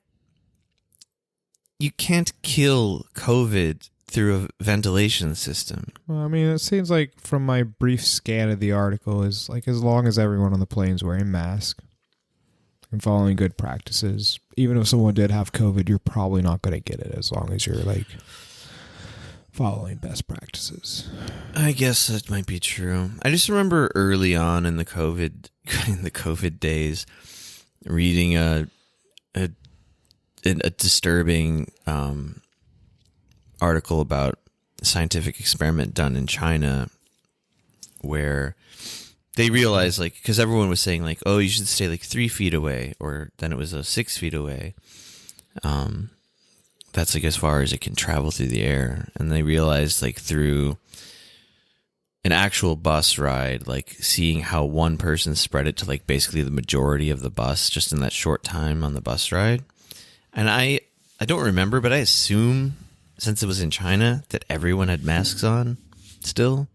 kill COVID through a ventilation system. Well, I mean, it seems like from my brief scan of the article is like as long as everyone on the plane's wearing masks and following good practices, even if someone did have COVID, you're probably not going to get it as long as you're like following best practices. I guess that might be true. I just remember early on in the COVID days, reading a disturbing article about a scientific experiment done in China where they realized, like, because everyone was saying, like, oh, you should stay like 3 feet away, or then it was 6 feet away. That's like as far as it can travel through the air. And they realized, like, through an actual bus ride, like seeing how one person spread it to like basically the majority of the bus just in that short time on the bus ride. And I don't remember, but I assume since it was in China that everyone had masks on still.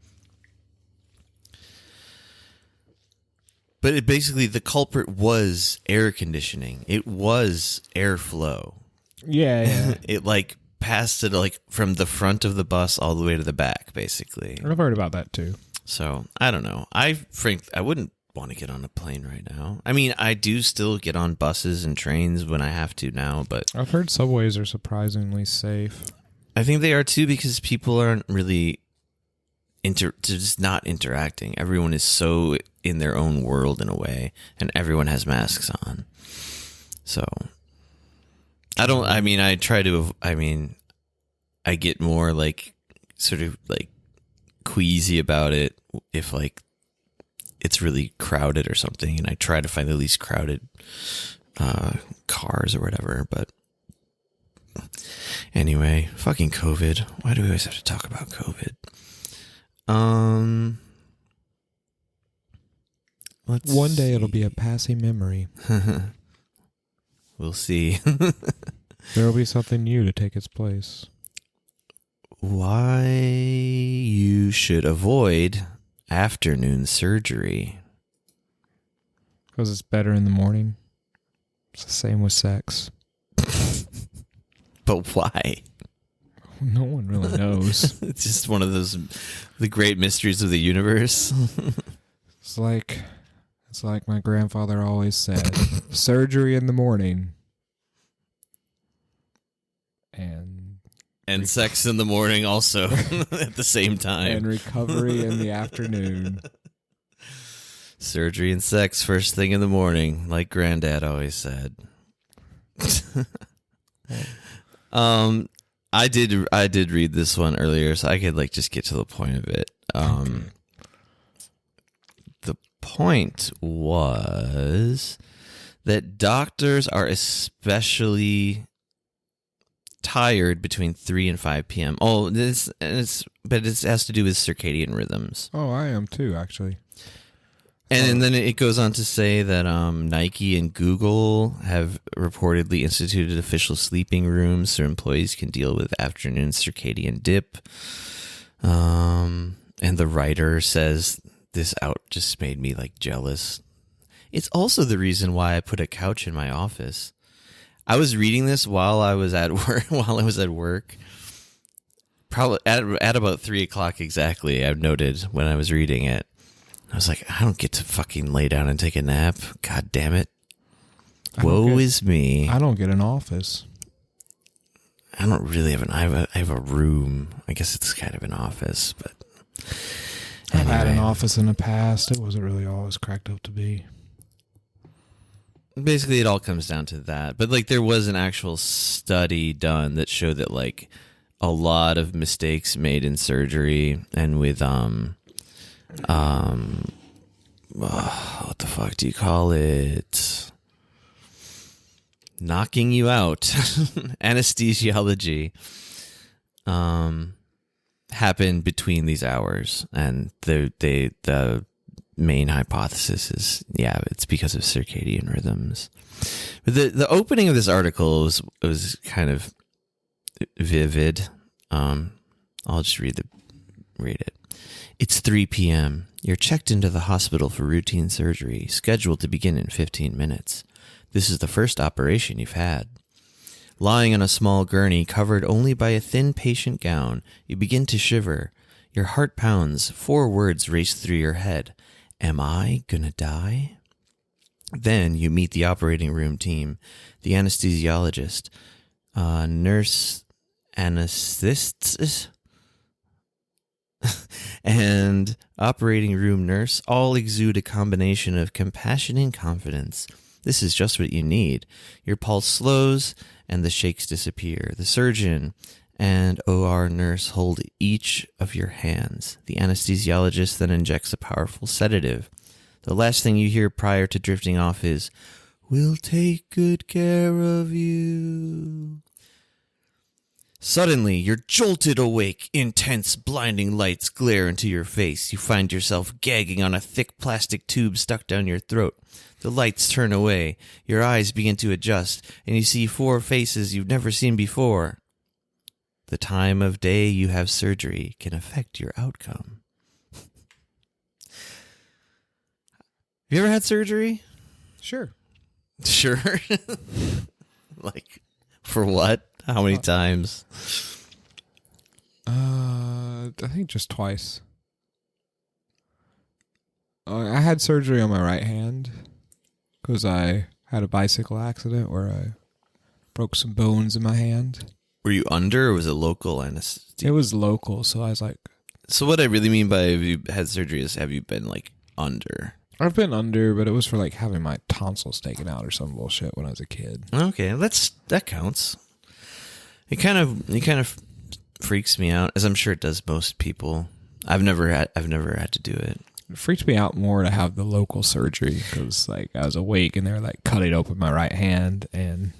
But it basically, the culprit was air conditioning. It was airflow. Yeah. It like passed it like from the front of the bus all the way to the back, basically. I've heard about that too. So I don't know. I wouldn't want to get on a plane right now. I mean, I do still get on buses and trains when I have to now, but I've heard subways are surprisingly safe. I think they are too, because people aren't really just not interacting. Everyone is so in their own world in a way, and everyone has masks on. So I get more like sort of like queasy about it if like it's really crowded or something, and I try to find the least crowded cars or whatever. But anyway, fucking COVID. Why do we always have to talk about COVID? One day it'll be a passing memory. We'll see. There'll be something new to take its place. Why you should avoid afternoon surgery. Because it's better in the morning. It's the same with sex. But why? No one really knows. It's just one of the great mysteries of the universe. It's like my grandfather always said, surgery in the morning. And sex in the morning also at the same time. And recovery in the afternoon. Surgery and sex first thing in the morning, like Granddad always said. I did read this one earlier, so I could like just get to the point of it. The point was that doctors are especially tired between 3 and 5 p.m. Oh, but it has to do with circadian rhythms. Oh, I am too, actually. And then it goes on to say that Nike and Google have reportedly instituted official sleeping rooms so employees can deal with afternoon circadian dip. And the writer says this out just made me like jealous. It's also the reason why I put a couch in my office. I was reading this while I was at work. Probably at about 3 o'clock exactly. I've noted when I was reading it. I was like, I don't get to fucking lay down and take a nap. God damn it. Woe is me. I don't get an office. I don't really have I have a room. I guess it's kind of an office, but anyway. I've had an office in the past. It wasn't really all it was cracked up to be. Basically, it all comes down to that. But like, there was an actual study done that showed that like a lot of mistakes made in surgery and with what the fuck do you call it? Knocking you out. Anesthesiology happened between these hours, and the main hypothesis is, yeah, it's because of circadian rhythms. But the opening of this article was kind of vivid. I'll just read it. It's 3 p.m. You're checked into the hospital for routine surgery, scheduled to begin in 15 minutes. This is the first operation you've had. Lying on a small gurney covered only by a thin patient gown, you begin to shiver. Your heart pounds. 4 words race through your head. Am I gonna die? Then you meet the operating room team, the anesthesiologist, nurse anesthetist, and operating room nurse all exude a combination of compassion and confidence. This is just what you need. Your pulse slows and the shakes disappear. The surgeon and OR nurse hold each of your hands. The anesthesiologist then injects a powerful sedative. The last thing you hear prior to drifting off is, "We'll take good care of you." Suddenly, you're jolted awake. Intense, blinding lights glare into your face. You find yourself gagging on a thick plastic tube stuck down your throat. The lights turn away. Your eyes begin to adjust, and you see 4 faces you've never seen before. The time of day you have surgery can affect your outcome. Have you ever had surgery? Sure. Sure. Like, for what? How many times? I think just twice. I had surgery on my right hand because I had a bicycle accident where I broke some bones in my hand. Were you under, or was it local anesthesia? It was local, so I was like... So what I really mean by have you had surgery is, have you been, like, under? I've been under, but it was for, like, having my tonsils taken out or some bullshit when I was a kid. Okay, that counts. It kind of freaks me out, as I'm sure it does most people. I've never had to do it. It freaked me out more to have the local surgery because, like, I was awake and they were, like, cutting open my right hand and...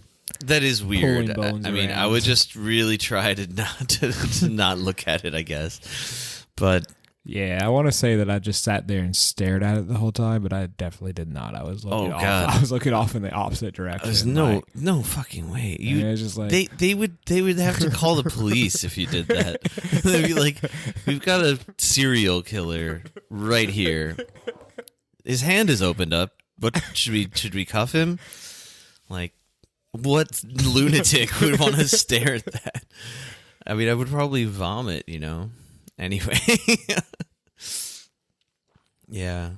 That is weird. Bones I mean, around. I would just really try to not look at it, I guess. But yeah, I want to say that I just sat there and stared at it the whole time, but I definitely did not. I was looking off. God. I was looking off in the opposite direction. there's no fucking way. It was just like They would have to call the police if you did that. They'd be like, "We've got a serial killer right here. His hand is opened up. But should we cuff him? Like, what lunatic would want to stare at that? I mean, I would probably vomit, you know. Anyway. Yeah.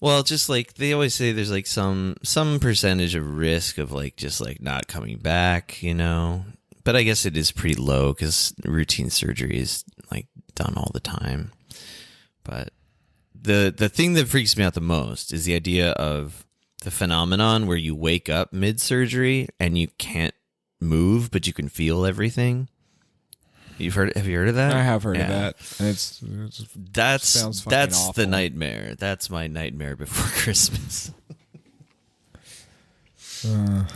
Well, just like they always say, there's like some percentage of risk of like just like not coming back, you know. But I guess it is pretty low because routine surgery is like done all the time. But the thing that freaks me out the most is the idea of the phenomenon where you wake up mid-surgery and you can't move, but you can feel everything. Have you heard of that? I have heard of that. And that's awful. the nightmare. That's my nightmare before Christmas. Yeah.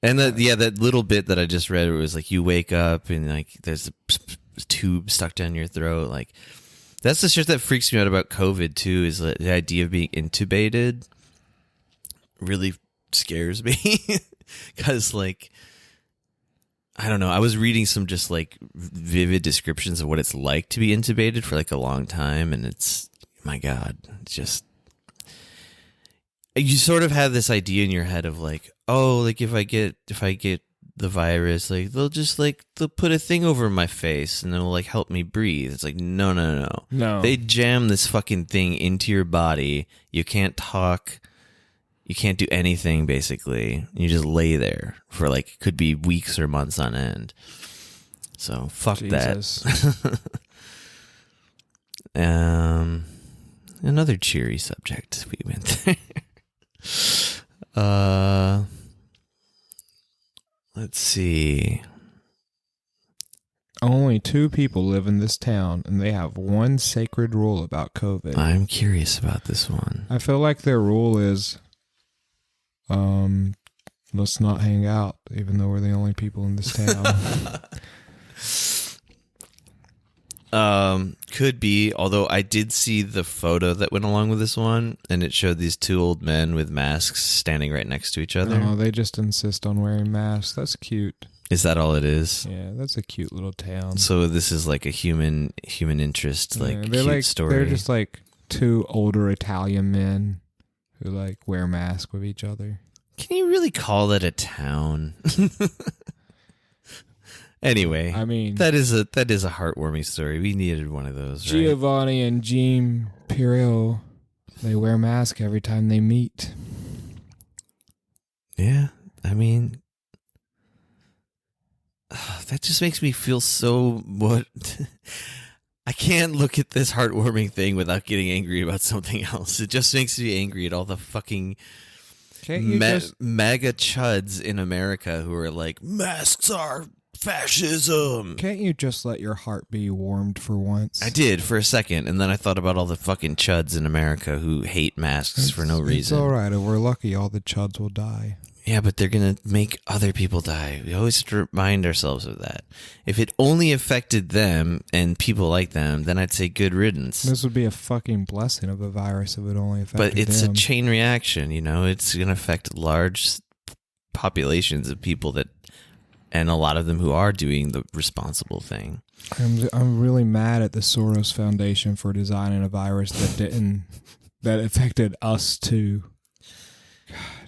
And that little bit that I just read, it was like you wake up and like there's a tube stuck down your throat. Like, that's the shit that freaks me out about COVID too, is the idea of being intubated really scares me. Because, like, I don't know, I was reading some just, like, vivid descriptions of what it's like to be intubated for, like, a long time, and it's, my God, it's just... You sort of have this idea in your head of, like, oh, like, if I get the virus, like they'll put a thing over my face and it'll like help me breathe. It's like no. They jam this fucking thing into your body. You can't talk, you can't do anything basically. You just lay there for like could be weeks or months on end. So fuck Jesus. That. Another cheery subject we went there. Let's see. Only 2 people live in this town, and they have one sacred rule about COVID. I'm curious about this one. I feel like their rule is, let's not hang out, even though we're the only people in this town. Could be, although I did see the photo that went along with this one, and it showed these two old men with masks standing right next to each other. Oh, they just insist on wearing masks. That's cute. Is that all it is? Yeah, that's a cute little town. So this is like a human interest, like they're cute like, story. They're just like two older Italian men who like wear masks with each other. Can you really call that a town? Anyway, I mean, that is a heartwarming story. We needed one of those, right? Giovanni and Jean Pirio, they wear masks every time they meet. Yeah, I mean, that just makes me feel so what. I can't look at this heartwarming thing without getting angry about something else. It just makes me angry at all the fucking MAGA chuds in America who are like, masks are fascism. Can't you just let your heart be warmed for once? I did for a second, and then I thought about all the fucking chuds in America who hate masks for no reason. It's all right. If we're lucky, all the chuds will die. Yeah, but they're going to make other people die. We always have to remind ourselves of that. If it only affected them and people like them, then I'd say good riddance. This would be a fucking blessing of the virus if it only affected But it's them. a chain reaction, you know? It's going to affect large populations of people that, and a lot of them who are doing the responsible thing. I'm really mad at the Soros Foundation for designing a virus that affected us too.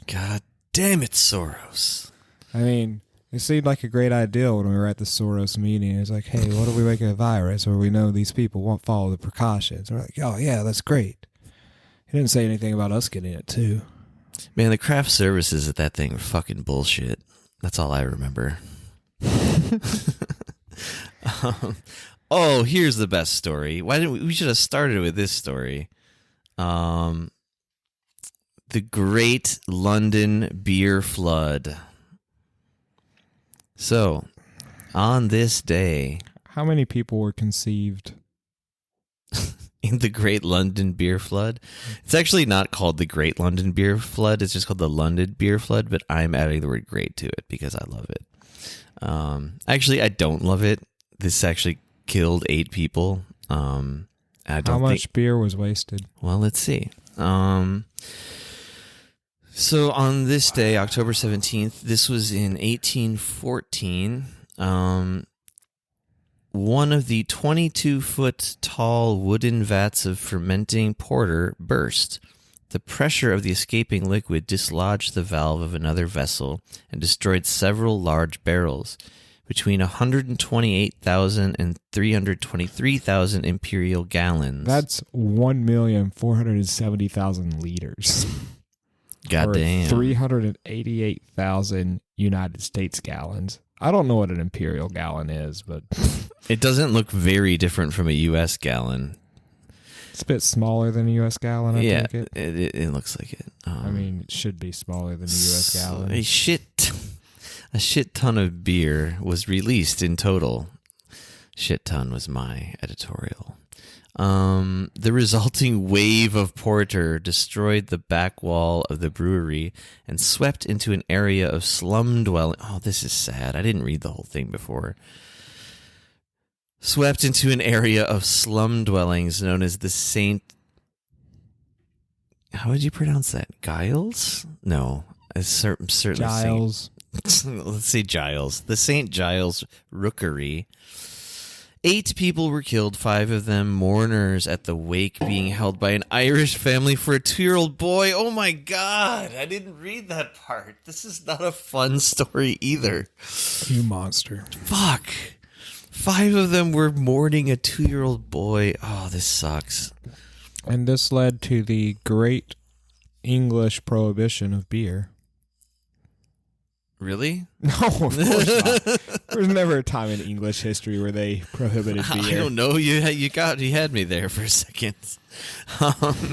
God damn it, Soros. I mean, it seemed like a great idea when we were at the Soros meeting. It's like, hey, what if we make a virus where we know these people won't follow the precautions? We're like, oh, yeah, that's great. He didn't say anything about us getting it, too. Man, the craft services at that thing are fucking bullshit. That's all I remember. Here's the best story. Why didn't we should have started with this story. The Great London Beer Flood. So, on this day, How many people were conceived? in the Great London Beer Flood, it's actually not called the Great London Beer Flood. It's just called the London Beer Flood, but I'm adding the word great to it because I love it. Actually, I don't love it. This actually killed 8 people. How much beer was wasted? Well, let's see. So on this day, October 17th, this was in 1814, one of the 22-foot tall wooden vats of fermenting porter burst. The pressure of the escaping liquid dislodged the valve of another vessel and destroyed several large barrels. Between 128,000 and 323,000 imperial gallons. That's 1,470,000 liters. Goddamn. 388,000 United States gallons. I don't know what an imperial gallon is, but it doesn't look very different from a U.S. gallon. It's a bit smaller than a U.S. gallon, I think it looks like it. I mean, it should be smaller than a U.S. gallon. A shit ton of beer was released in total. Shit ton was my editorial. The resulting wave of porter destroyed the back wall of the brewery and swept into an area of slum dwelling. Oh, this is sad. I didn't read the whole thing before. Swept into an area of slum dwellings known as the Saint... How would you pronounce that? Giles? No, it's certainly Giles. Let's say Giles. The St. Giles Rookery. 8 people were killed, 5 of them mourners at the wake being held by an Irish family for a 2-year-old boy. Oh my God, I didn't read that part. This is not a fun story either. You monster. Fuck. 5 of them were mourning a 2-year-old boy. Oh, this sucks. And this led to the great English prohibition of beer. Really? No, of course not. There was never a time in English history where they prohibited beer. I don't know. You had me there for a second. I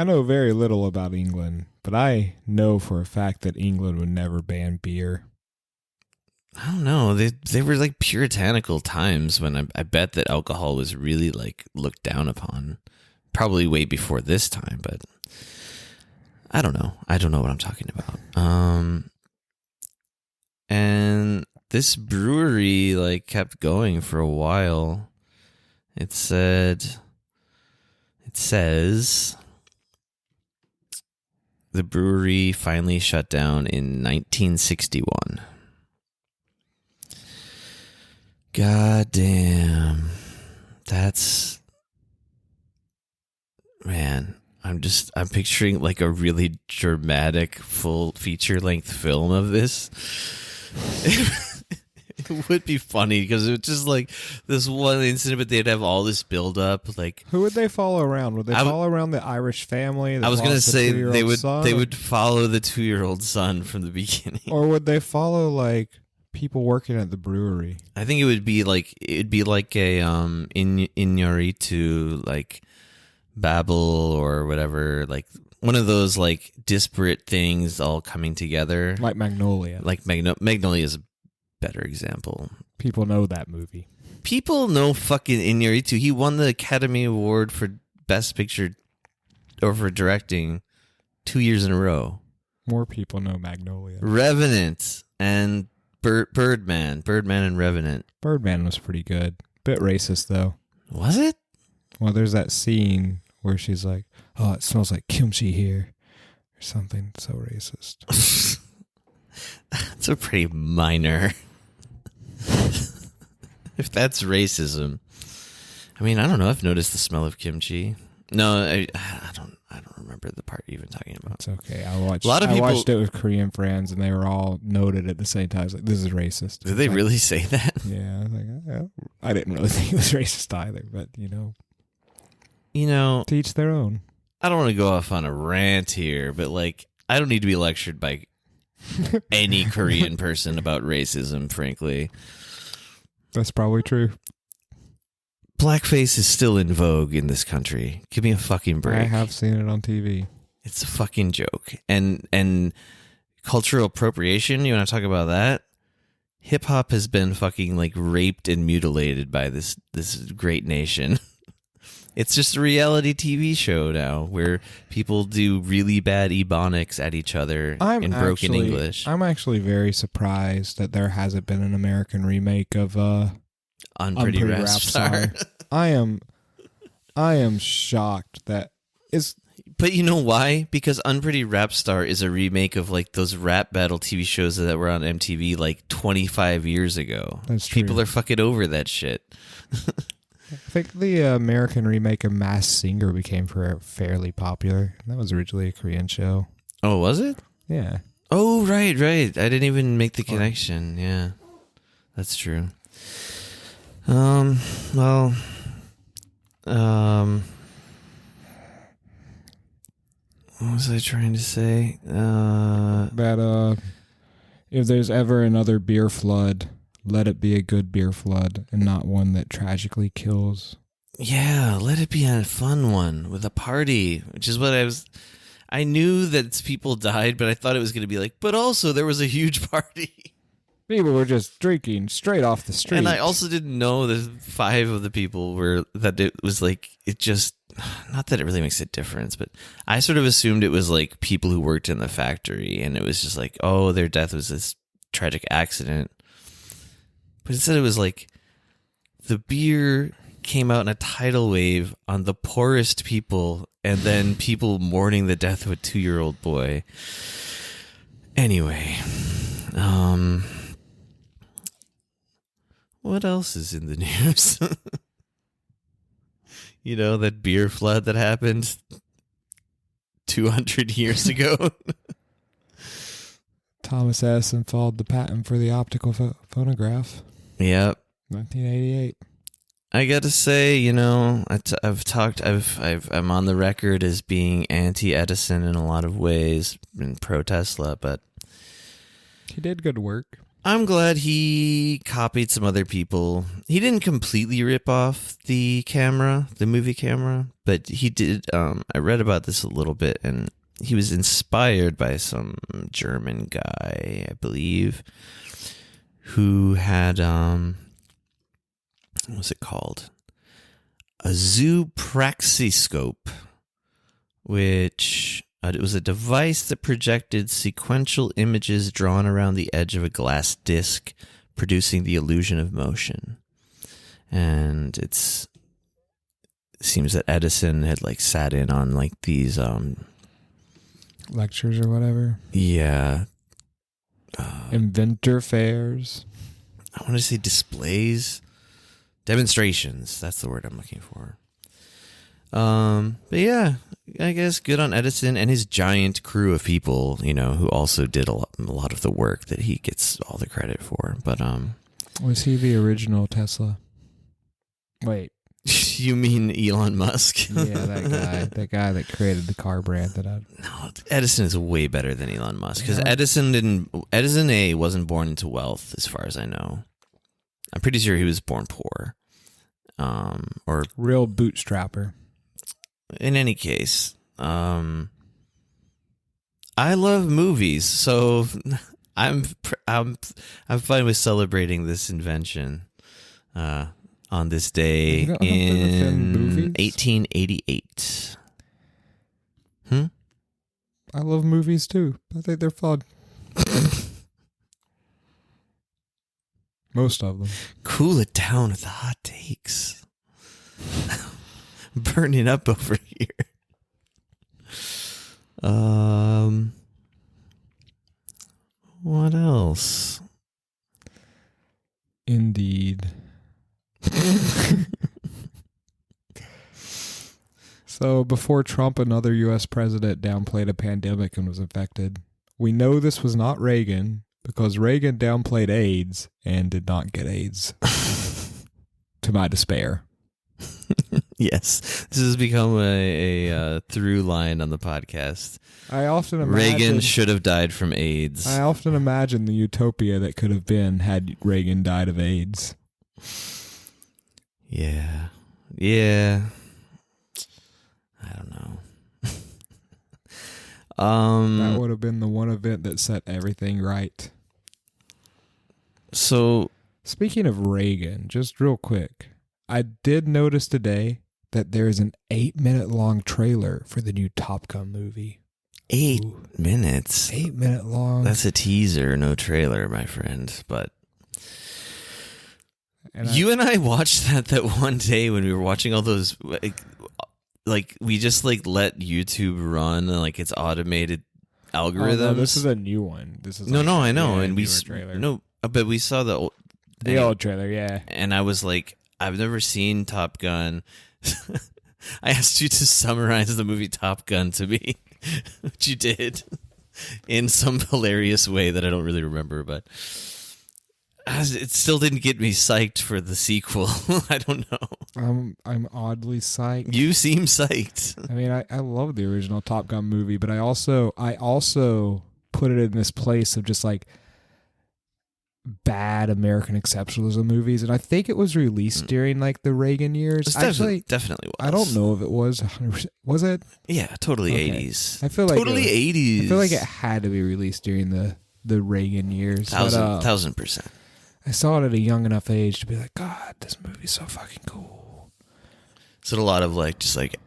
know very little about England, but I know for a fact that England would never ban beer. I don't know. They were like puritanical times when I bet that alcohol was really like looked down upon. Probably way before this time, but I don't know. I don't know what I'm talking about. And this brewery like kept going for a while. It says the brewery finally shut down in 1961. God damn. That's... Man, I'm picturing like a really dramatic full feature-length film of this. It would be funny because it was just like this one incident, but they'd have all this build-up. Like, who would they follow around? Would they follow around the Irish family? I was going to say they would son? follow the 2-year-old son from the beginning, or would they follow like people working at the brewery? I think it'd be like a Iñárritu like Babel or whatever, like one of those like disparate things all coming together, like Magnolia. Like Magnolia is a better example. People know that movie. People know fucking Iñárritu. He won the Academy Award for Best Picture or for directing 2 years in a row. More people know Magnolia. Revenant and Birdman and Revenant. Birdman was pretty good. Bit racist though. Was it? Well, there's that scene where she's like, "Oh, it smells like kimchi here," or something. So racist. That's a pretty minor. If that's racism, I mean, I don't know. I've noticed the smell of kimchi. No, I don't remember the part you're even talking about. It's okay. I watched it with Korean friends, and they were all noted at the same time. I was like, "This is racist." Did they really say that? Yeah. I was like, I didn't really think it was racist either, but to each their own. I don't want to go off on a rant here, but like, I don't need to be lectured by any Korean person about racism, frankly. That's probably true. Blackface is still in vogue in this country. Give me a fucking break. I have seen it on TV. It's a fucking joke. And cultural appropriation, you want to talk about that? Hip hop has been fucking like raped and mutilated by this great nation. It's just a reality TV show now where people do really bad ebonics at each other in broken English. I'm actually very surprised that there hasn't been an American remake of Unpretty Rap Star. I am shocked that it's... But you know why? Because Unpretty Rap Star is a remake of like those rap battle TV shows that were on MTV like 25 years ago. That's true. People are fucking over that shit. I think the American remake of Masked Singer became fairly popular. That was originally a Korean show. Oh, was it? Yeah. Oh, right. I didn't even make the connection. Yeah, that's true. Well, what was I trying to say? That if there's ever another beer flood, let it be a good beer flood and not one that tragically kills. Yeah, let it be a fun one with a party, which is what I knew that people died, but I thought it was going to be like, but also there was a huge party. People were just drinking straight off the street. And I also didn't know that 5 of the people that it was like, it just, not that it really makes a difference, but I sort of assumed it was like people who worked in the factory, and it was just like, oh, their death was this tragic accident. But instead it was like the beer came out in a tidal wave on the poorest people, and then people mourning the death of a 2-year-old boy. Anyway, what else is in the news? That beer flood that happened 200 years ago. Thomas Edison filed the patent for the optical phonograph. Yep. 1988. I gotta say, I'm on the record as being anti-Edison in a lot of ways, and pro-Tesla, but he did good work. I'm glad he copied some other people. He didn't completely rip off the movie camera, but he did. I read about this a little bit, and he was inspired by some German guy, I believe, who had, what was it called? A zoopraxiscope, which it was a device that projected sequential images drawn around the edge of a glass disc producing the illusion of motion. And it seems that Edison had like sat in on like these lectures or whatever. Yeah. Inventor fairs. I want to say displays. Demonstrations. That's the word I'm looking for. But yeah, I guess good on Edison and his giant crew of people, you know, who also did a lot of the work that he gets all the credit for. But was he the original Tesla? Wait. You mean Elon Musk? Yeah, that guy that created the car brand that I... No, Edison is way better than Elon Musk because Edison wasn't born into wealth, as far as I know. I'm pretty sure he was born poor, or real bootstrapper. In any case, I love movies, so I'm fine with celebrating this invention. On this day in 1888. I love movies too. I think they're fun. Most of them. Cool it down with the hot takes. Burning up over here. What else? Indeed. So before Trump, another U.S. president downplayed a pandemic and was infected. We know this was not Reagan because Reagan downplayed AIDS and did not get AIDS. To my despair. Yes, this has become a through line on the podcast. I often imagine Reagan should have died from AIDS. I often imagine the utopia that could have been had Reagan died of AIDS. Yeah. I don't know. That would have been the one event that set everything right. So, speaking of Reagan, just real quick, I did notice today that there is an 8-minute long trailer for the new Top Gun movie. 8 minutes? 8-minute long. That's a teaser, no trailer, my friend. But and I watched that one day when we were watching all those, like we just like let YouTube run like its automated algorithms. Oh, no, this is a new one. This is no, I know, and we trailer. No, but we saw the old trailer, yeah. And I was like, I've never seen Top Gun. I asked you to summarize the movie Top Gun to me, which you did in some hilarious way that I don't really remember, but it still didn't get me psyched for the sequel. I don't know. I'm oddly psyched. You seem psyched. I mean, I love the original Top Gun movie, but I also put it in this place of just like bad American exceptionalism movies, and I think it was released during like the Reagan years. Actually, definitely was. I don't know if it was 100%. Was it? Yeah, totally Okay. 80s. I feel like totally 80s. I feel like it had to be released during the Reagan years. 1000%. I saw it at a young enough age to be like, God, this movie's so fucking cool. It's a lot of like just like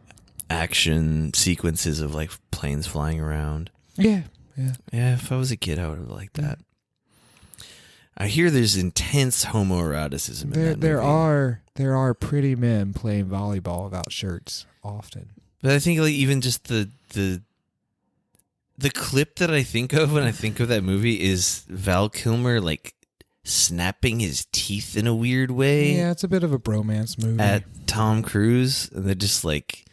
action sequences of like planes flying around. Yeah. Yeah, if I was a kid, I would have liked that. I hear there's intense homoeroticism in that movie. There are pretty men playing volleyball without shirts often. But I think like even just the clip that I think of when I think of that movie is Val Kilmer like snapping his teeth in a weird way. Yeah, it's a bit of a bromance movie. At Tom Cruise, and they're just like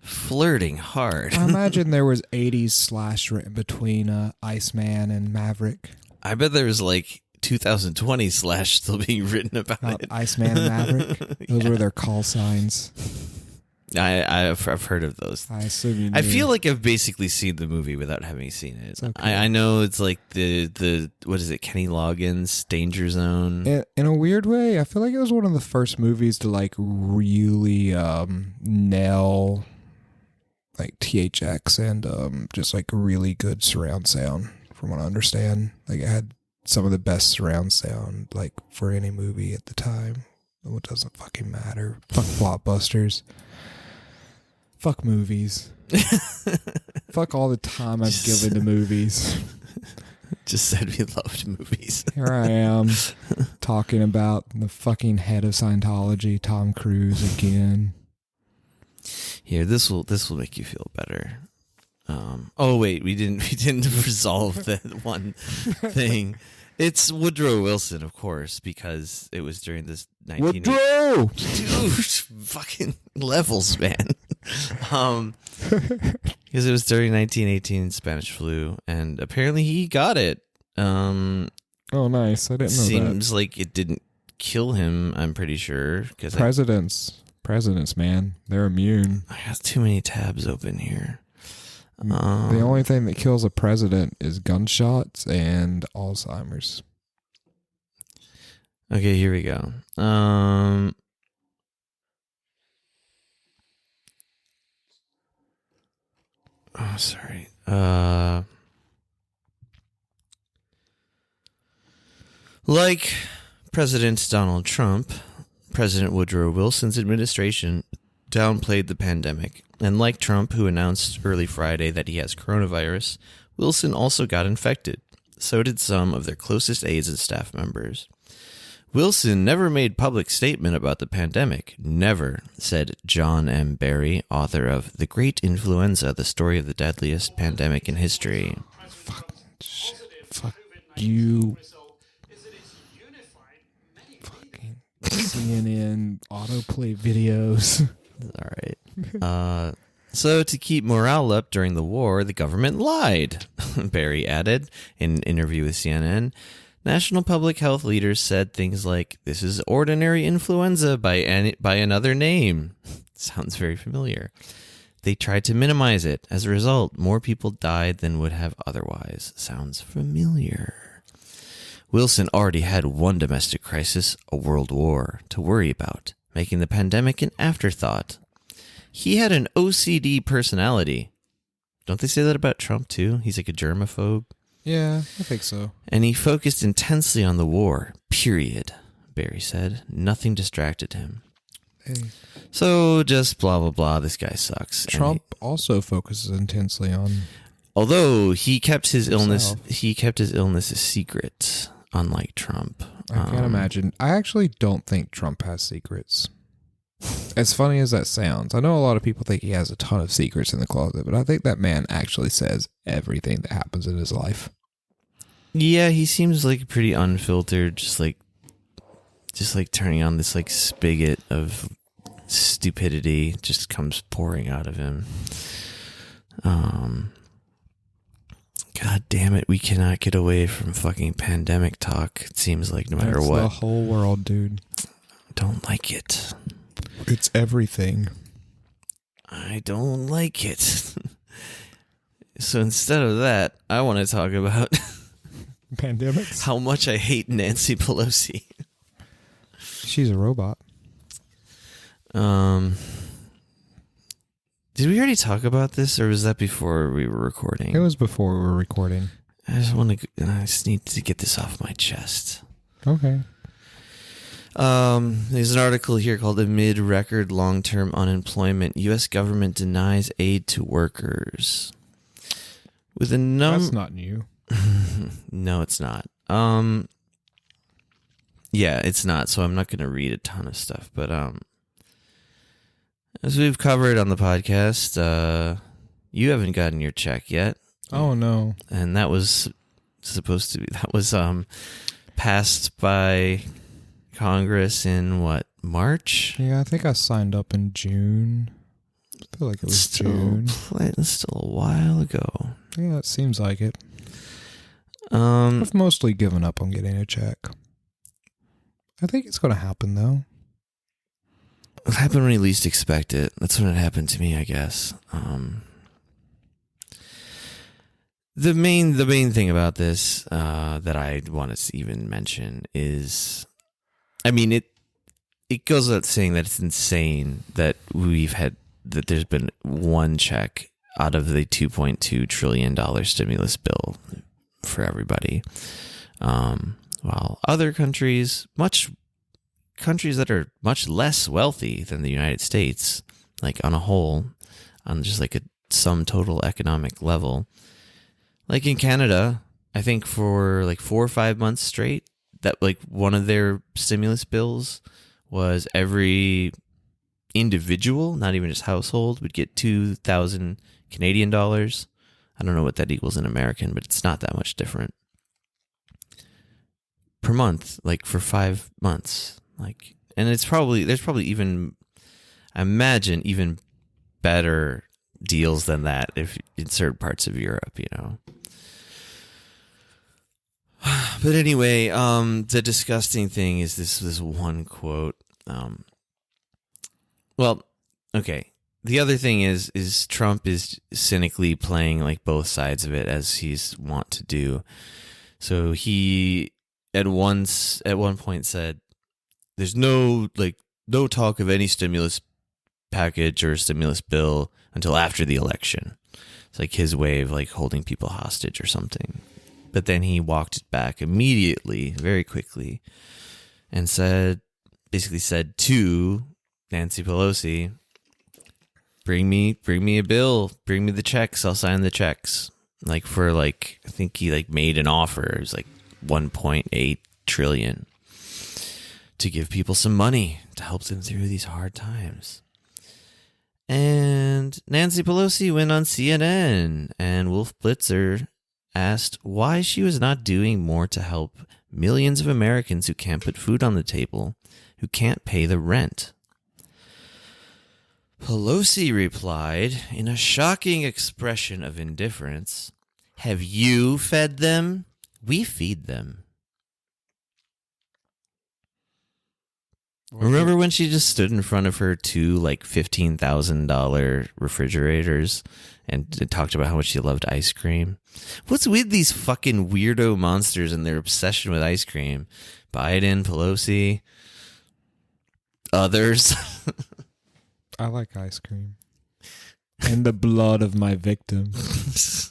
flirting hard. I imagine there was 80s slash written between Iceman and Maverick. I bet there was like 2020 slash still being written about it. Iceman and Maverick. Those were their call signs. I've heard of those. I assume you knew. I feel like I've basically seen the movie without having seen it. Okay. I know it's like the what is it, Kenny Loggins, Danger Zone. In a weird way, I feel like it was one of the first movies to like really nail like THX and just like really good surround sound from what I understand. Like it had some of the best surround sound like for any movie at the time. It doesn't fucking matter. Fuck blockbusters. Fuck movies. Fuck all the time I've given to movies. Just said we loved movies. Here I am talking about the fucking head of Scientology, Tom Cruise, again. Here, this will make you feel better. Oh wait, we didn't resolve that one thing. It's Woodrow Wilson, of course, because it was during this 1980s. Woodrow! Dude, fucking levels, man. Because it was during 1918 Spanish flu, and apparently he got it. Oh, nice. I didn't know that. Seems like it didn't kill him, I'm pretty sure. Presidents, man. They're immune. I have too many tabs open here. The only thing that kills a president is gunshots and Alzheimer's. Okay, here we go. Oh, sorry. Like President Donald Trump, President Woodrow Wilson's administration downplayed the pandemic. And like Trump, who announced early Friday that he has coronavirus, Wilson also got infected. So did some of their closest aides and staff members. Wilson never made public statement about the pandemic. Never, said John M. Barry, author of The Great Influenza, the story of the deadliest pandemic in history. Fuck you. Fucking CNN autoplay videos. All right. So to keep morale up during the war, the government lied, Barry added in an interview with CNN. National public health leaders said things like, "This is ordinary influenza by another name." Sounds very familiar. They tried to minimize it. As a result, more people died than would have otherwise. Sounds familiar. Wilson already had one domestic crisis, a world war, to worry about, making the pandemic an afterthought. He had an OCD personality. Don't they say that about Trump too? He's like a germaphobe. Yeah, I think so. And he focused intensely on the war, period, Barry said. Nothing distracted him. Hey. So just blah, blah, blah. This guy sucks. Trump also focuses intensely on... Although he kept his himself. illness a secret, unlike Trump. I can't imagine. I actually don't think Trump has secrets. As funny as that sounds, I know a lot of people think he has a ton of secrets in the closet, but I think that man actually says everything that happens in his life. Yeah, he seems like pretty unfiltered, just like turning on this like spigot of stupidity just comes pouring out of him. God damn it, we cannot get away from fucking pandemic talk. It seems like no matter That's what. the whole world, dude. Don't like it. It's everything. I don't like it. So instead of that, I want to talk about Pandemics? how much I hate Nancy Pelosi. She's a robot. Did we already talk about this, or was that before we were recording? It was before we were recording. I just need to get this off my chest. Okay. There's an article here called "Amid Record Long-Term Unemployment, U.S. Government Denies Aid to Workers." With a That's not new. No, it's not. Yeah, it's not. So I'm not going to read a ton of stuff, but as we've covered on the podcast, you haven't gotten your check yet. Oh no. And that was passed by Congress in what, March? Yeah, I think I signed up in June. I feel like it was June. It's still a while ago. Yeah, it seems like it. I've mostly given up on getting a check. I think it's going to happen, though. It'll happen when you least expect it. That's when it happened to me, I guess. The main thing about this that I want to even mention is, I mean, it goes without saying that it's insane that there's been one check out of the $2.2 trillion stimulus bill for everybody. While other countries that are much less wealthy than the United States, like on a whole, on just like a sum total economic level, like in Canada, I think for like 4 or 5 months straight, that like one of their stimulus bills was every individual, not even just household, would get 2,000 Canadian dollars. I don't know what that equals in American, but it's not that much different. Per month, like for 5 months. Like, and there's probably even, I imagine, even better deals than that if in certain parts of Europe, you know. But anyway, the disgusting thing is this one quote. Well, okay. The other thing is Trump is cynically playing like both sides of it, as he's wont to do. So he at one point said, "There's no talk of any stimulus package or stimulus bill until after the election." It's like his way of like holding people hostage or something. But then he walked it back immediately, very quickly, and basically said to Nancy Pelosi, Bring me a bill. Bring me the checks. I'll sign the checks." Like for like, I think he like made an offer. It was like 1.8 trillion to give people some money to help them through these hard times. And Nancy Pelosi went on CNN, and Wolf Blitzer asked why she was not doing more to help millions of Americans who can't put food on the table, who can't pay the rent. Pelosi replied in a shocking expression of indifference, "Have you fed them? We feed them." Remember when she just stood in front of her two like $15,000 refrigerators and talked about how much she loved ice cream? What's with these fucking weirdo monsters and their obsession with ice cream? Biden, Pelosi, others. I like ice cream. And the blood of my victims.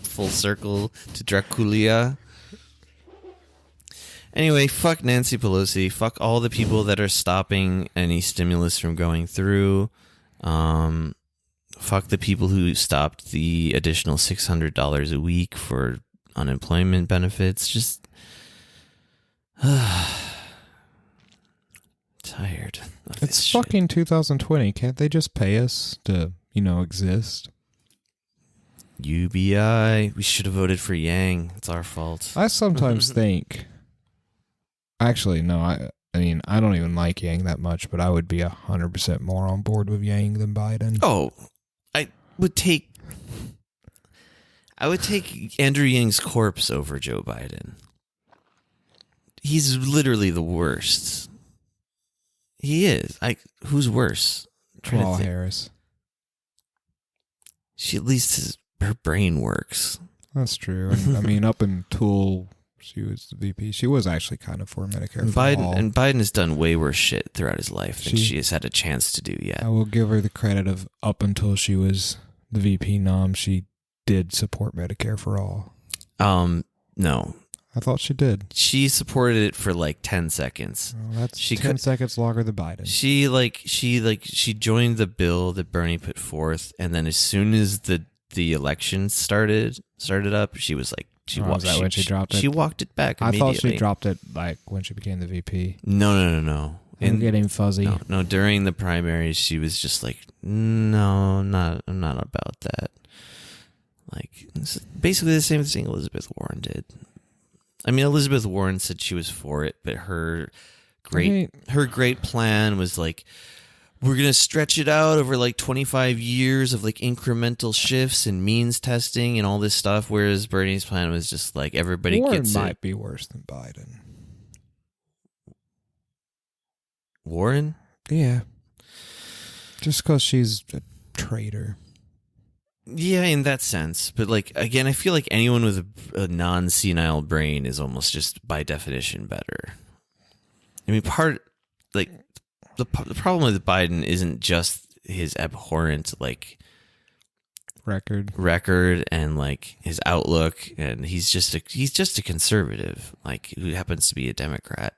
Full circle to Draculia. Anyway, fuck Nancy Pelosi. Fuck all the people that are stopping any stimulus from going through. Fuck the people who stopped the additional $600 a week for unemployment benefits. Just tired of It's this fucking shit. 2020. Can't they just pay us to, exist? UBI. We should have voted for Yang. It's our fault. I sometimes think... Actually, no, I mean, I don't even like Yang that much, but I would be 100% more on board with Yang than Biden. Oh, I would take Andrew Yang's corpse over Joe Biden. He's literally the worst. He is. Who's worse? Kamala Harris. She at least her brain works. That's true. And, I mean, up until she was the VP, she was actually kind of for Medicare for all. And Biden has done way worse shit throughout his life than she has had a chance to do yet. I will give her the credit of up until she was the VP nom, she did support Medicare for all. No. I thought she did. She supported it for like 10 seconds. Well, that's 10 seconds longer than Biden. She joined the bill that Bernie put forth, and then as soon as the election started up, she was like, was that when she dropped it? She walked it back I immediately. thought she dropped it like when she became the VP. No. I'm getting fuzzy. No, during the primaries, she was just like, no, I'm not about that. Like, it's basically the same thing Elizabeth Warren did. I mean, Elizabeth Warren said she was for it, but her great plan was like, we're going to stretch it out over like 25 years of like incremental shifts and means testing and all this stuff. Whereas Bernie's plan was just like, everybody gets it. Warren might be worse than Biden. Warren? Yeah. Just because she's a traitor. Yeah, in that sense. But like, again, I feel like anyone with a non-senile brain is almost just by definition better. I mean, the problem with Biden isn't just his abhorrent like record and like his outlook, and he's just a conservative, like, who happens to be a Democrat.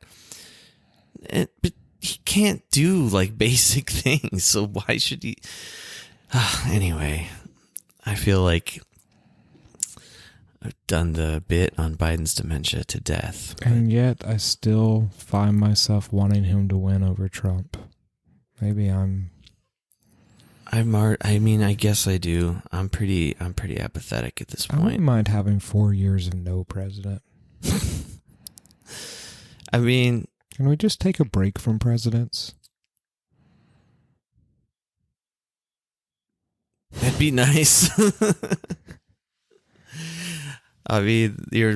But he can't do like basic things, so why should he? Anyway, I feel like I've done the bit on Biden's dementia to death. And yet I still find myself wanting him to win over Trump. Maybe I mean, I guess I do. I'm pretty apathetic at this I wouldn't point. mind having 4 years of no president. I mean, Can we just take a break from presidents? that'd be nice. I mean, you're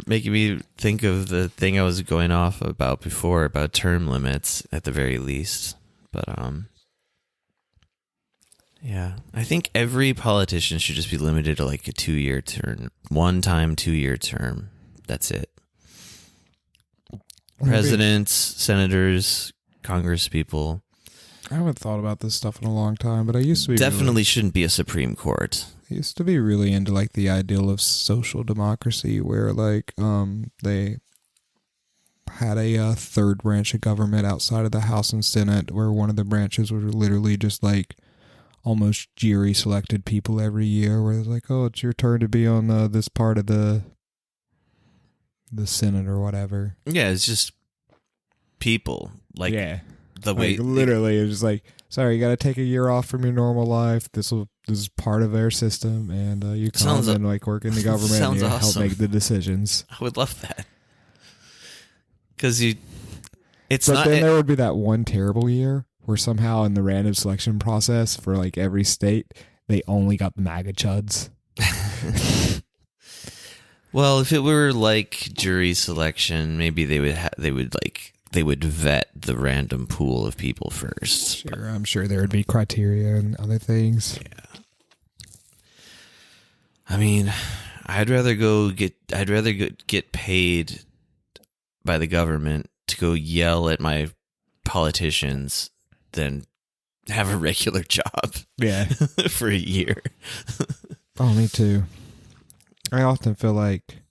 making me think of the thing I was going off about before about term limits at the very least. But yeah, I think every politician should just be limited to like a 2-year term, 2-year term. That's it. Presidents, senators, Congress people. I haven't thought about this stuff in a long time, but I used to be Definitely shouldn't be a Supreme Court. I used to be really into like the ideal of social democracy, where like they had a third branch of government outside of the House and Senate, where one of the branches was literally just like almost jury selected people every year, where it's like, oh, it's your turn to be on this part of the Senate or whatever. Yeah, it's just people. Like, yeah. the way Like, literally, it's just like, sorry, you got to take a year off from your normal life. This is part of their system, and you come and like work in the government and you awesome. help make the decisions. I would love that. Because But then there would be that one terrible year where somehow in the random selection process for like every state, they only got the MAGA chuds. Well, if it were like jury selection, maybe they would vet the random pool of people first. Sure, I'm sure there would be criteria and other things. Yeah. I mean, I'd rather get paid by the government to go yell at my politicians than have a regular job. Yeah. For a year. Oh, me too. I often feel like,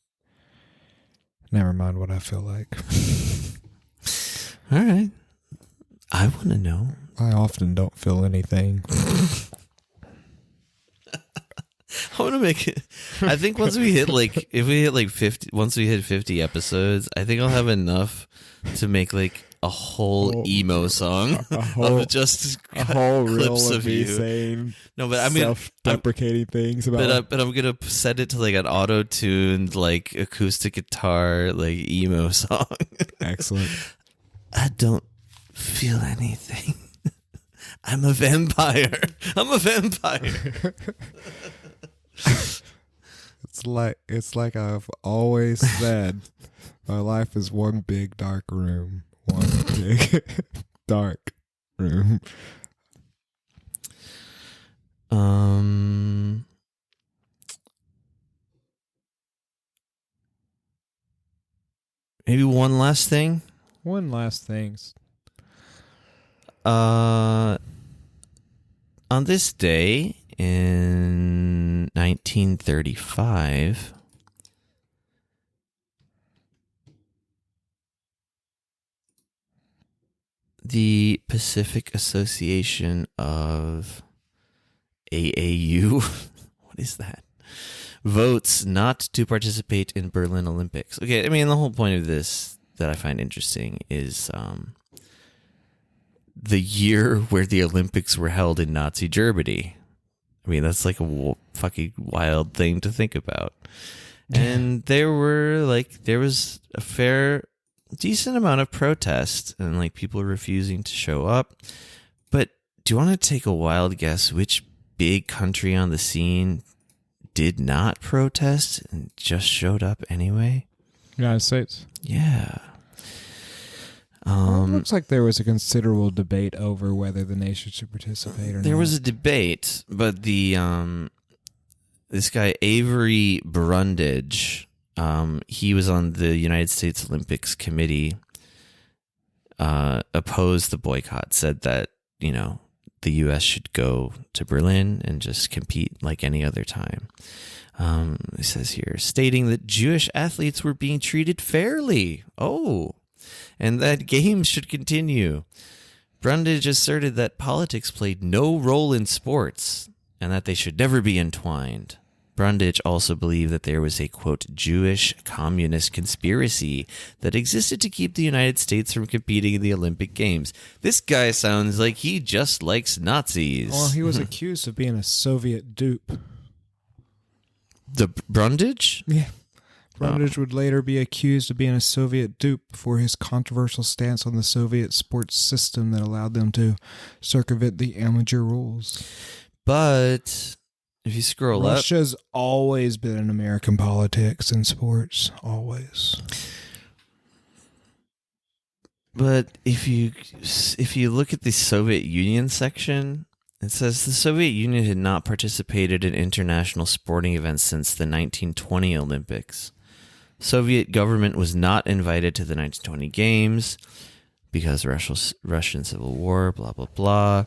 never mind what I feel like. All right. I want to know. I often don't feel anything. I want to make it. I think once we hit like, if we hit like 50, once we hit 50 episodes, I think I'll have enough to make like a whole emo song of just a whole clips reel of me you saying no, but I mean, self-deprecating things about. But I'm gonna set it to like an auto-tuned like acoustic guitar like emo song. Excellent. I don't feel anything. I'm a vampire. I'm a vampire. It's like I've always said, my life is one big dark room. One big dark room. Maybe one last thing. One last thing. On this day in 1935, the Pacific Association of AAU, what is that? Votes not to participate in Berlin Olympics. Okay, I mean, the whole point of this that I find interesting is the year where the Olympics were held in Nazi Germany. I mean, that's like a fucking wild thing to think about. And there was a decent amount of protest and like people refusing to show up. But do you want to take a wild guess which big country on the scene did not protest and just showed up anyway? United States. Yeah. Well, it looks like there was a considerable debate over whether the nation should participate or not. There was a debate, but this guy Avery Brundage, he was on the United States Olympics Committee, opposed the boycott, said that, the U.S. should go to Berlin and just compete like any other time. It says here, stating that Jewish athletes were being treated fairly. And that games should continue. Brundage asserted that politics played no role in sports and that they should never be entwined. Brundage also believed that there was a, quote, Jewish communist conspiracy that existed to keep the United States from competing in the Olympic Games. This guy sounds like he just likes Nazis. Well, he was accused of being a Soviet dupe. The Brundage? Yeah. Brundage would later be accused of being a Soviet dupe for his controversial stance on the Soviet sports system that allowed them to circumvent the amateur rules. But if you scroll up... Russia's always been in American politics and sports. Always. But if you look at the Soviet Union section, it says the Soviet Union had not participated in international sporting events since the 1920 Olympics. Soviet government was not invited to the 1920 Games because Russian Civil War, blah, blah, blah.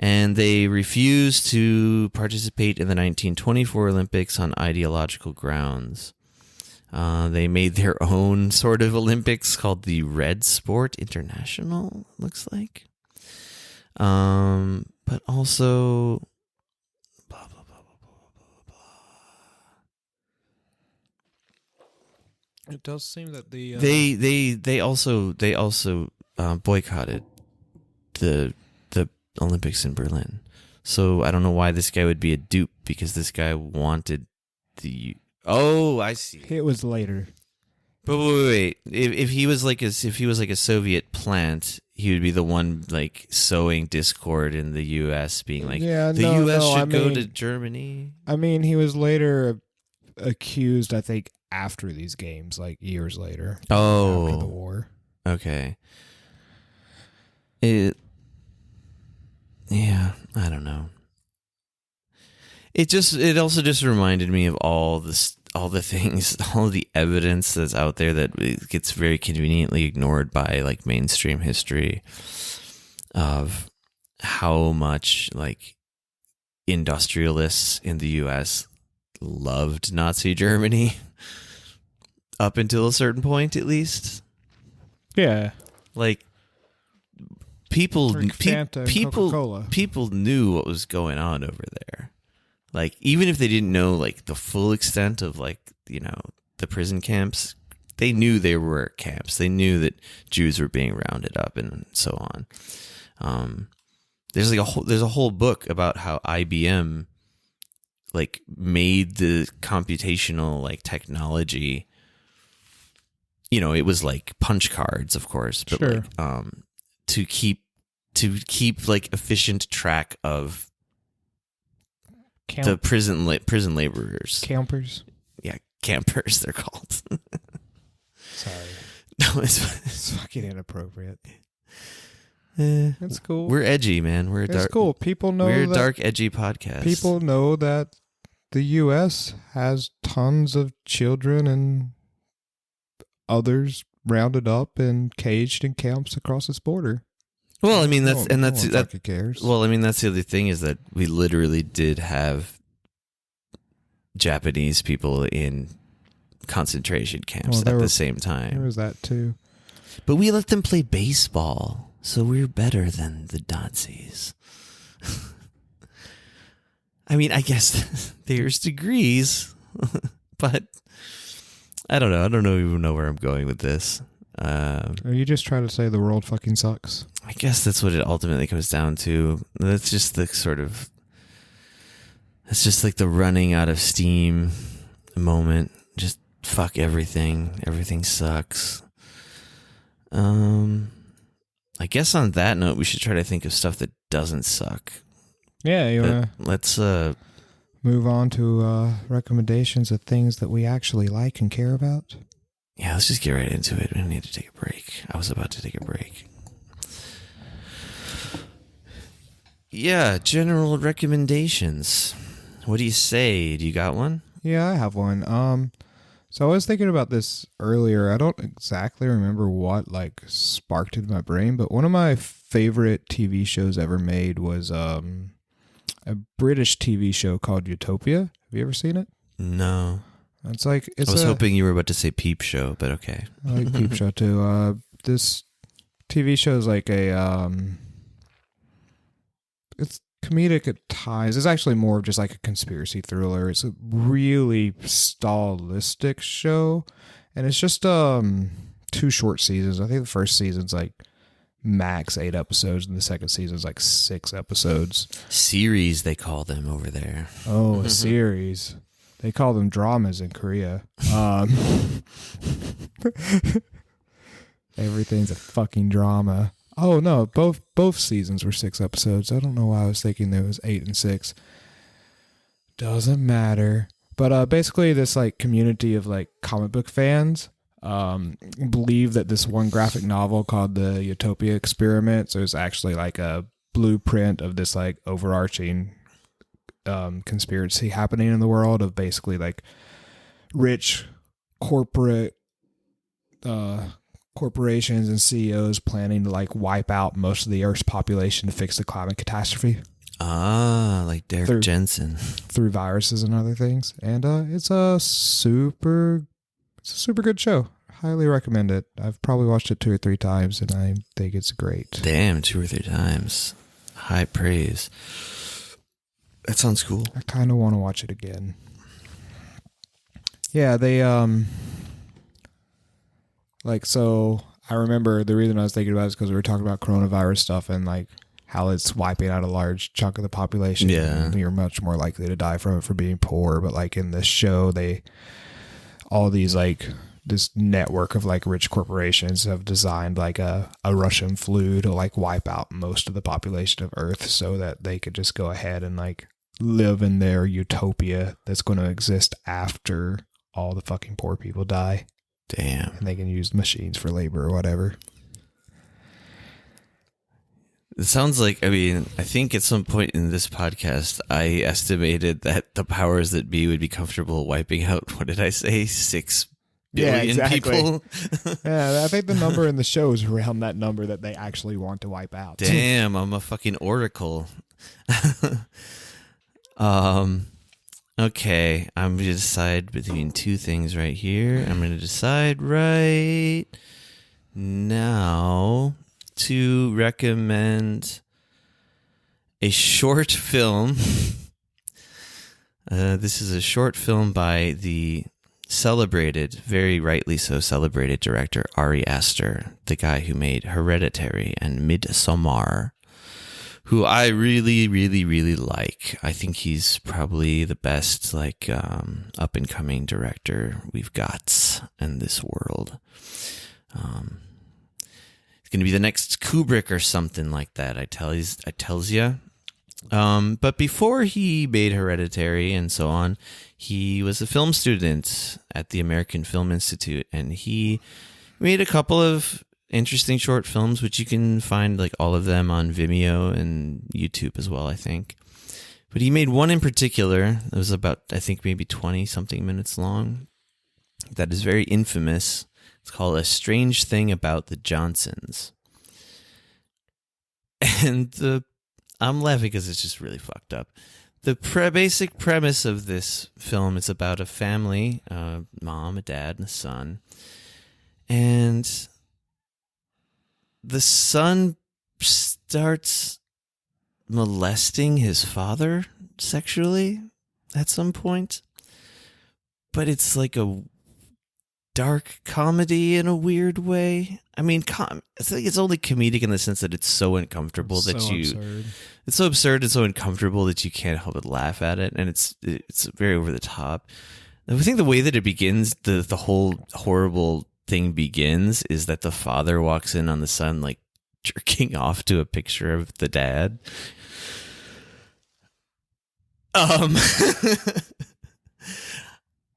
And they refused to participate in the 1924 Olympics on ideological grounds. They made their own sort of Olympics called the Red Sport International, looks like. But also... blah, blah, blah, blah, blah, blah, blah. It does seem that the... They also boycotted the Olympics in Berlin. So I don't know why this guy would be a dupe, because this guy wanted the... Oh, I see. It was later. But wait. If he was like a Soviet plant, he would be the one like sowing discord in the U.S., being like, U.S. should go to Germany. I mean, he was later accused, I think, after these games, like years later. Oh, after the war. Okay. Yeah, I don't know. It also just reminded me of all the things, all the evidence that's out there that gets very conveniently ignored by like mainstream history of how much like industrialists in the U.S. loved Nazi Germany up until a certain point, at least. Yeah, like people Coca-Cola. People knew what was going on over there. Like, even if they didn't know, like, the full extent of, like, you know, the prison camps, they knew they were camps. They knew that Jews were being rounded up and so on. There's a whole book about how IBM, like, made the computational, like, technology. You know, it was, like, punch cards, of course, but, sure. Like, to keep, like, efficient track of the prison laborers. Campers? Yeah, campers, they're called. Sorry. No, it's fucking inappropriate. It's cool. We're edgy, man. It's cool. People know we're a dark, edgy podcast. People know that the U.S. has tons of children and others rounded up and caged in camps across its border. Well, I mean, that's cares. Well, I mean, that's the other thing, is that we literally did have Japanese people in concentration camps at the same time. There was that too. But we let them play baseball, so we're better than the Nazis. I mean, I guess there's degrees, but I don't know. I don't even know where I'm going with this. Are you just trying to say the world fucking sucks? I guess that's what it ultimately comes down to. That's just the sort of... It's just like the running out of steam moment. Just fuck everything. Everything sucks. I guess on that note, we should try to think of stuff that doesn't suck. Yeah, let's move on to recommendations of things that we actually like and care about. Yeah, let's just get right into it. We need to take a break. I was about to take a break. Yeah, general recommendations. What do you say? Do you got one? Yeah, I have one. So I was thinking about this earlier. I don't exactly remember what like sparked it in my brain, but one of my favorite TV shows ever made was a British TV show called Utopia. Have you ever seen it? No. I was hoping you were about to say Peep Show, but okay. I like Peep Show too. This TV show is like comedic at times. It's actually more of just like a conspiracy thriller. It's a really stylistic show, and it's just 2 short seasons. I think the first season's like max 8 episodes, and the second season's like 6 episodes. Series, they call them over there. Oh, a series. They call them dramas in Korea. Everything's a fucking drama. Oh no, both seasons were 6 episodes. I don't know why I was thinking there was 8 and 6. Doesn't matter. But basically this like community of like comic book fans believe that this one graphic novel called the Utopia Experiment, so it's actually like a blueprint of this like overarching conspiracy happening in the world of basically like rich corporate corporations and CEOs planning to like wipe out most of the Earth's population to fix the climate catastrophe. Ah, like Derek Jensen. Through viruses and other things. And it's a super good show. Highly recommend it. I've probably watched it 2 or 3 times and I think it's great. Damn, 2 or 3 times. High praise. That sounds cool. I kind of want to watch it again. Yeah, they like, so I remember the reason I was thinking about it is because we were talking about coronavirus stuff and like how it's wiping out a large chunk of the population. Yeah. And you're much more likely to die from it for being poor. But like in this show, all these like this network of like rich corporations have designed like a Russian flu to like wipe out most of the population of Earth so that they could just go ahead and like live in their utopia that's going to exist after all the fucking poor people die. Damn. And they can use machines for labor or whatever. It sounds like, I mean, I think at some point in this podcast, I estimated that the powers that be would be comfortable wiping out, what did I say, 6 billion people? Yeah, I think the number in the show is around that number that they actually want to wipe out. Damn, I'm a fucking oracle. Okay, I'm going to decide between 2 things right here. I'm going to decide right now to recommend a short film. This is a short film by the celebrated, very rightly so celebrated director Ari Aster, the guy who made Hereditary and Midsommar, who I really, really, really like. I think he's probably the best like up and coming director we've got in this world. It's going to be the next Kubrick or something like that, I tells ya. But before he made Hereditary and so on, he was a film student at the American Film Institute, and he made a couple of interesting short films, which you can find like all of them on Vimeo and YouTube as well, I think. But he made one in particular that was about, I think, maybe 20 something minutes long. That is very infamous. It's called A Strange Thing About the Johnsons. And I'm laughing because it's just really fucked up. The basic premise of this film is about a family, mom, a dad, and a son. And the son starts molesting his father sexually at some point. But it's like a dark comedy in a weird way. I mean, I think it's only comedic in the sense that it's so uncomfortable Absurd. It's so absurd and so uncomfortable that you can't help but laugh at it, and it's very over the top. I think the way that it begins, the whole horrible thing begins, is that the father walks in on the son like jerking off to a picture of the dad.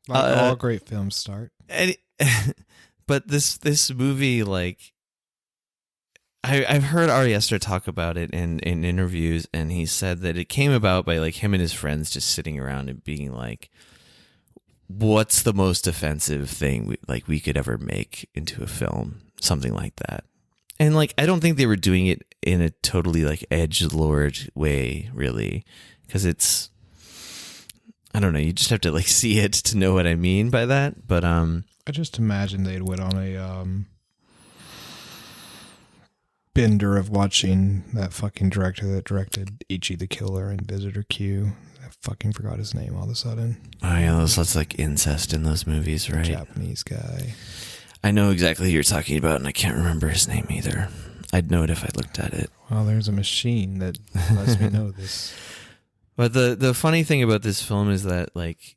Like all great films start. But this movie, like, I've heard Ari Aster talk about it in interviews, and he said that it came about by like him and his friends just sitting around and being like, what's the most offensive thing we could ever make into a film? Something like that. And like, I don't think they were doing it in a totally like edgelord way, really, because it's, I don't know, you just have to like see it to know what I mean by that. But I just imagine they'd went on bender of watching that fucking director that directed Ichi the Killer and Visitor Q. I fucking forgot his name all of a sudden. Oh yeah, there's lots like incest in those movies, right? Japanese guy. I know exactly who you're talking about, and I can't remember his name either. I'd know it if I looked at it. Well, there's a machine that lets me know this. But the funny thing about this film is that like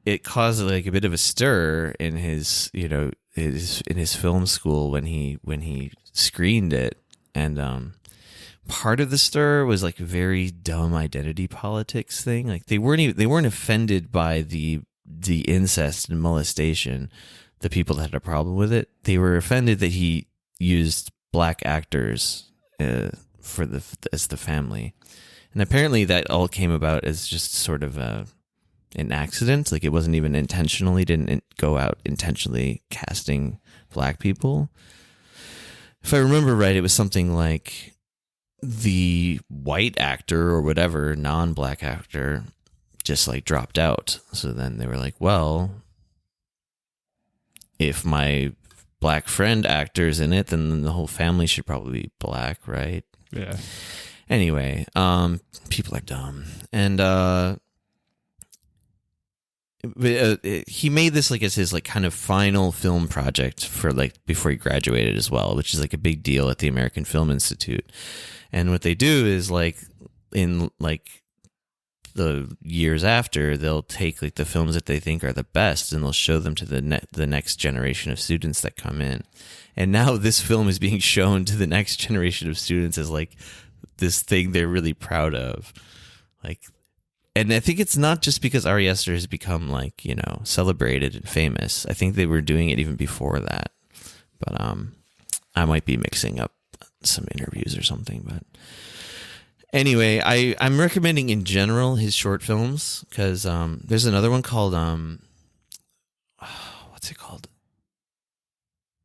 it caused like a bit of a stir in his in his film school when he screened it, and part of the stir was like a very dumb identity politics thing. Like they weren't offended by the incest and molestation, the people that had a problem with it. They were offended that he used black actors as the family. And apparently that all came about as just sort of an accident. Like it wasn't even intentional. He didn't go out intentionally casting black people. If I remember right, it was something like the white actor or whatever, non-black actor, just like dropped out. So then they were like, well, if my black friend actor's in it, then the whole family should probably be black, right? Yeah. Anyway, people are dumb, and he made this like as his like kind of final film project for like before he graduated as well, which is like a big deal at the American Film Institute. And what they do is like in like the years after, they'll take like the films that they think are the best and they'll show them to the next generation of students that come in. And now this film is being shown to the next generation of students as like this thing they're really proud of. Like, and I think it's not just because Ari Aster has become like, celebrated and famous. I think they were doing it even before that. But I might be mixing up some interviews or something. But anyway, I'm recommending in general his short films because there's another one called what's it called?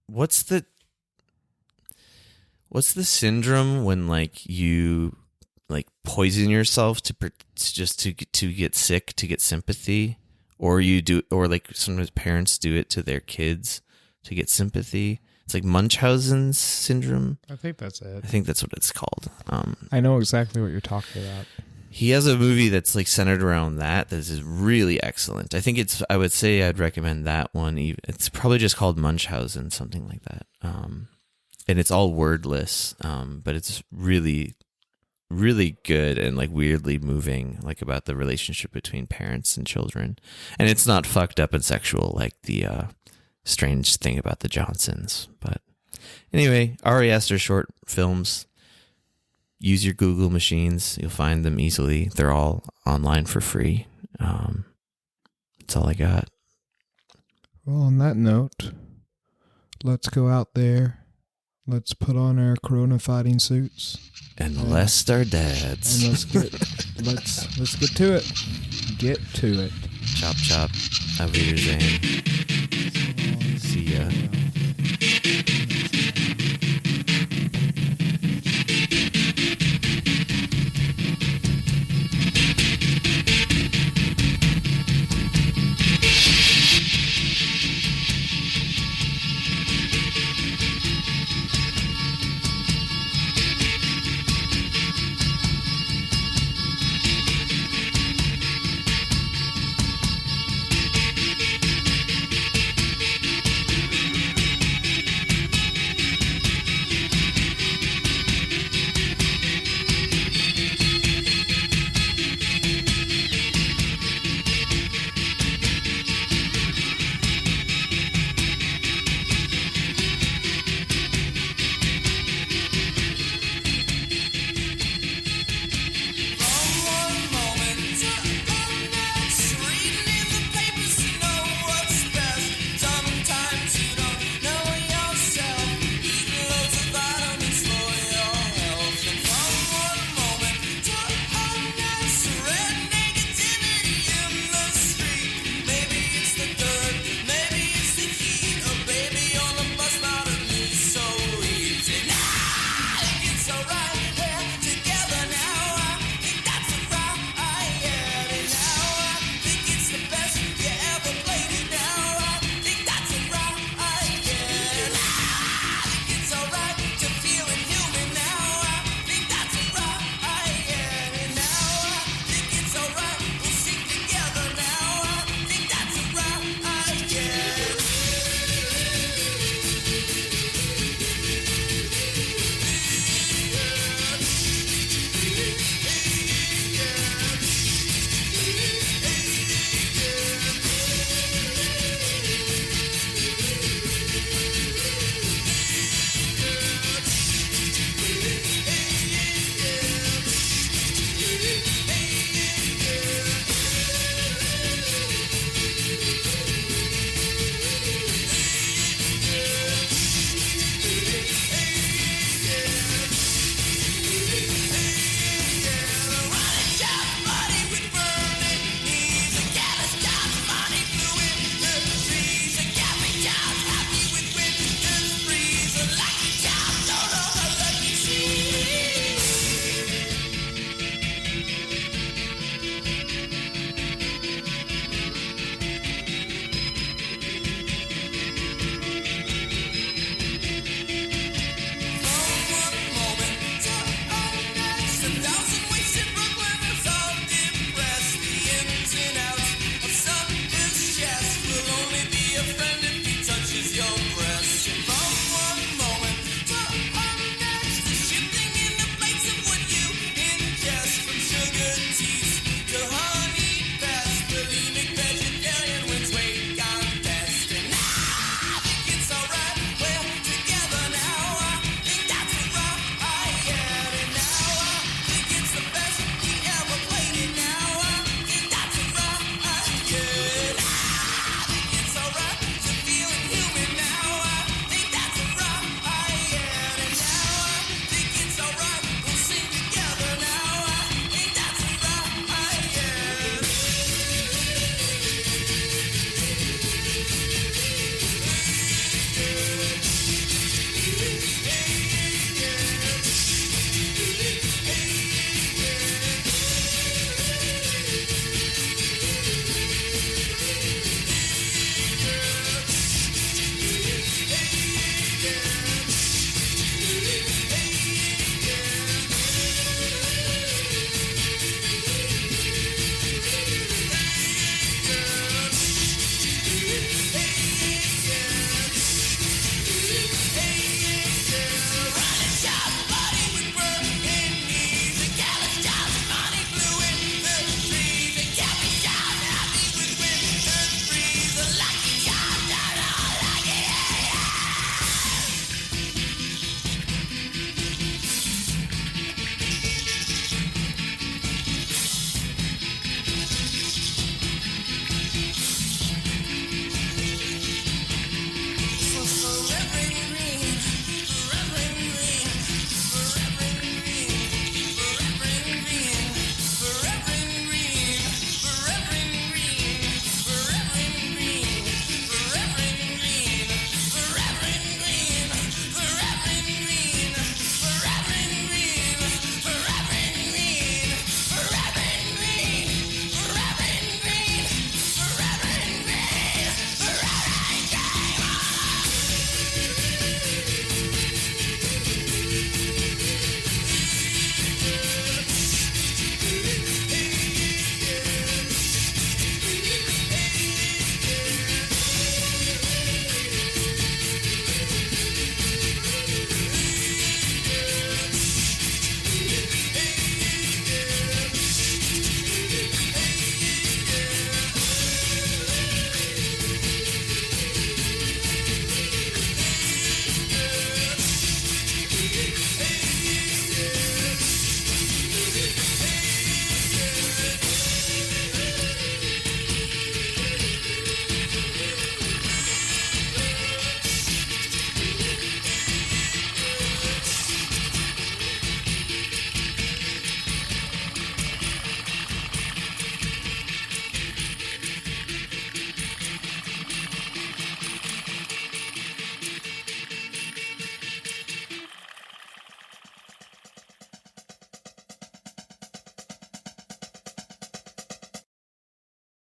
What's the syndrome when like you like poison yourself to get sick to get sympathy, or you do, or like sometimes parents do it to their kids to get sympathy? It's like Munchausen's syndrome. I think that's it. I think that's what it's called. I know exactly what you're talking about. He has a movie that's like centered around that is really excellent. I think I would say I'd recommend that one. It's probably just called Munchausen, something like that. And it's all wordless, but it's really, really good and like weirdly moving, like about the relationship between parents and children. And it's not fucked up and sexual like the strange thing about the Johnsons. But anyway, Ari Aster short films. Use your Google machines. You'll find them easily. They're all online for free. That's all I got. Well, on that note, let's go out there. Let's put on our corona fighting suits. And molest our dads. And let's get to it. Get to it. Chop chop. Auf Wiedersehen. See ya.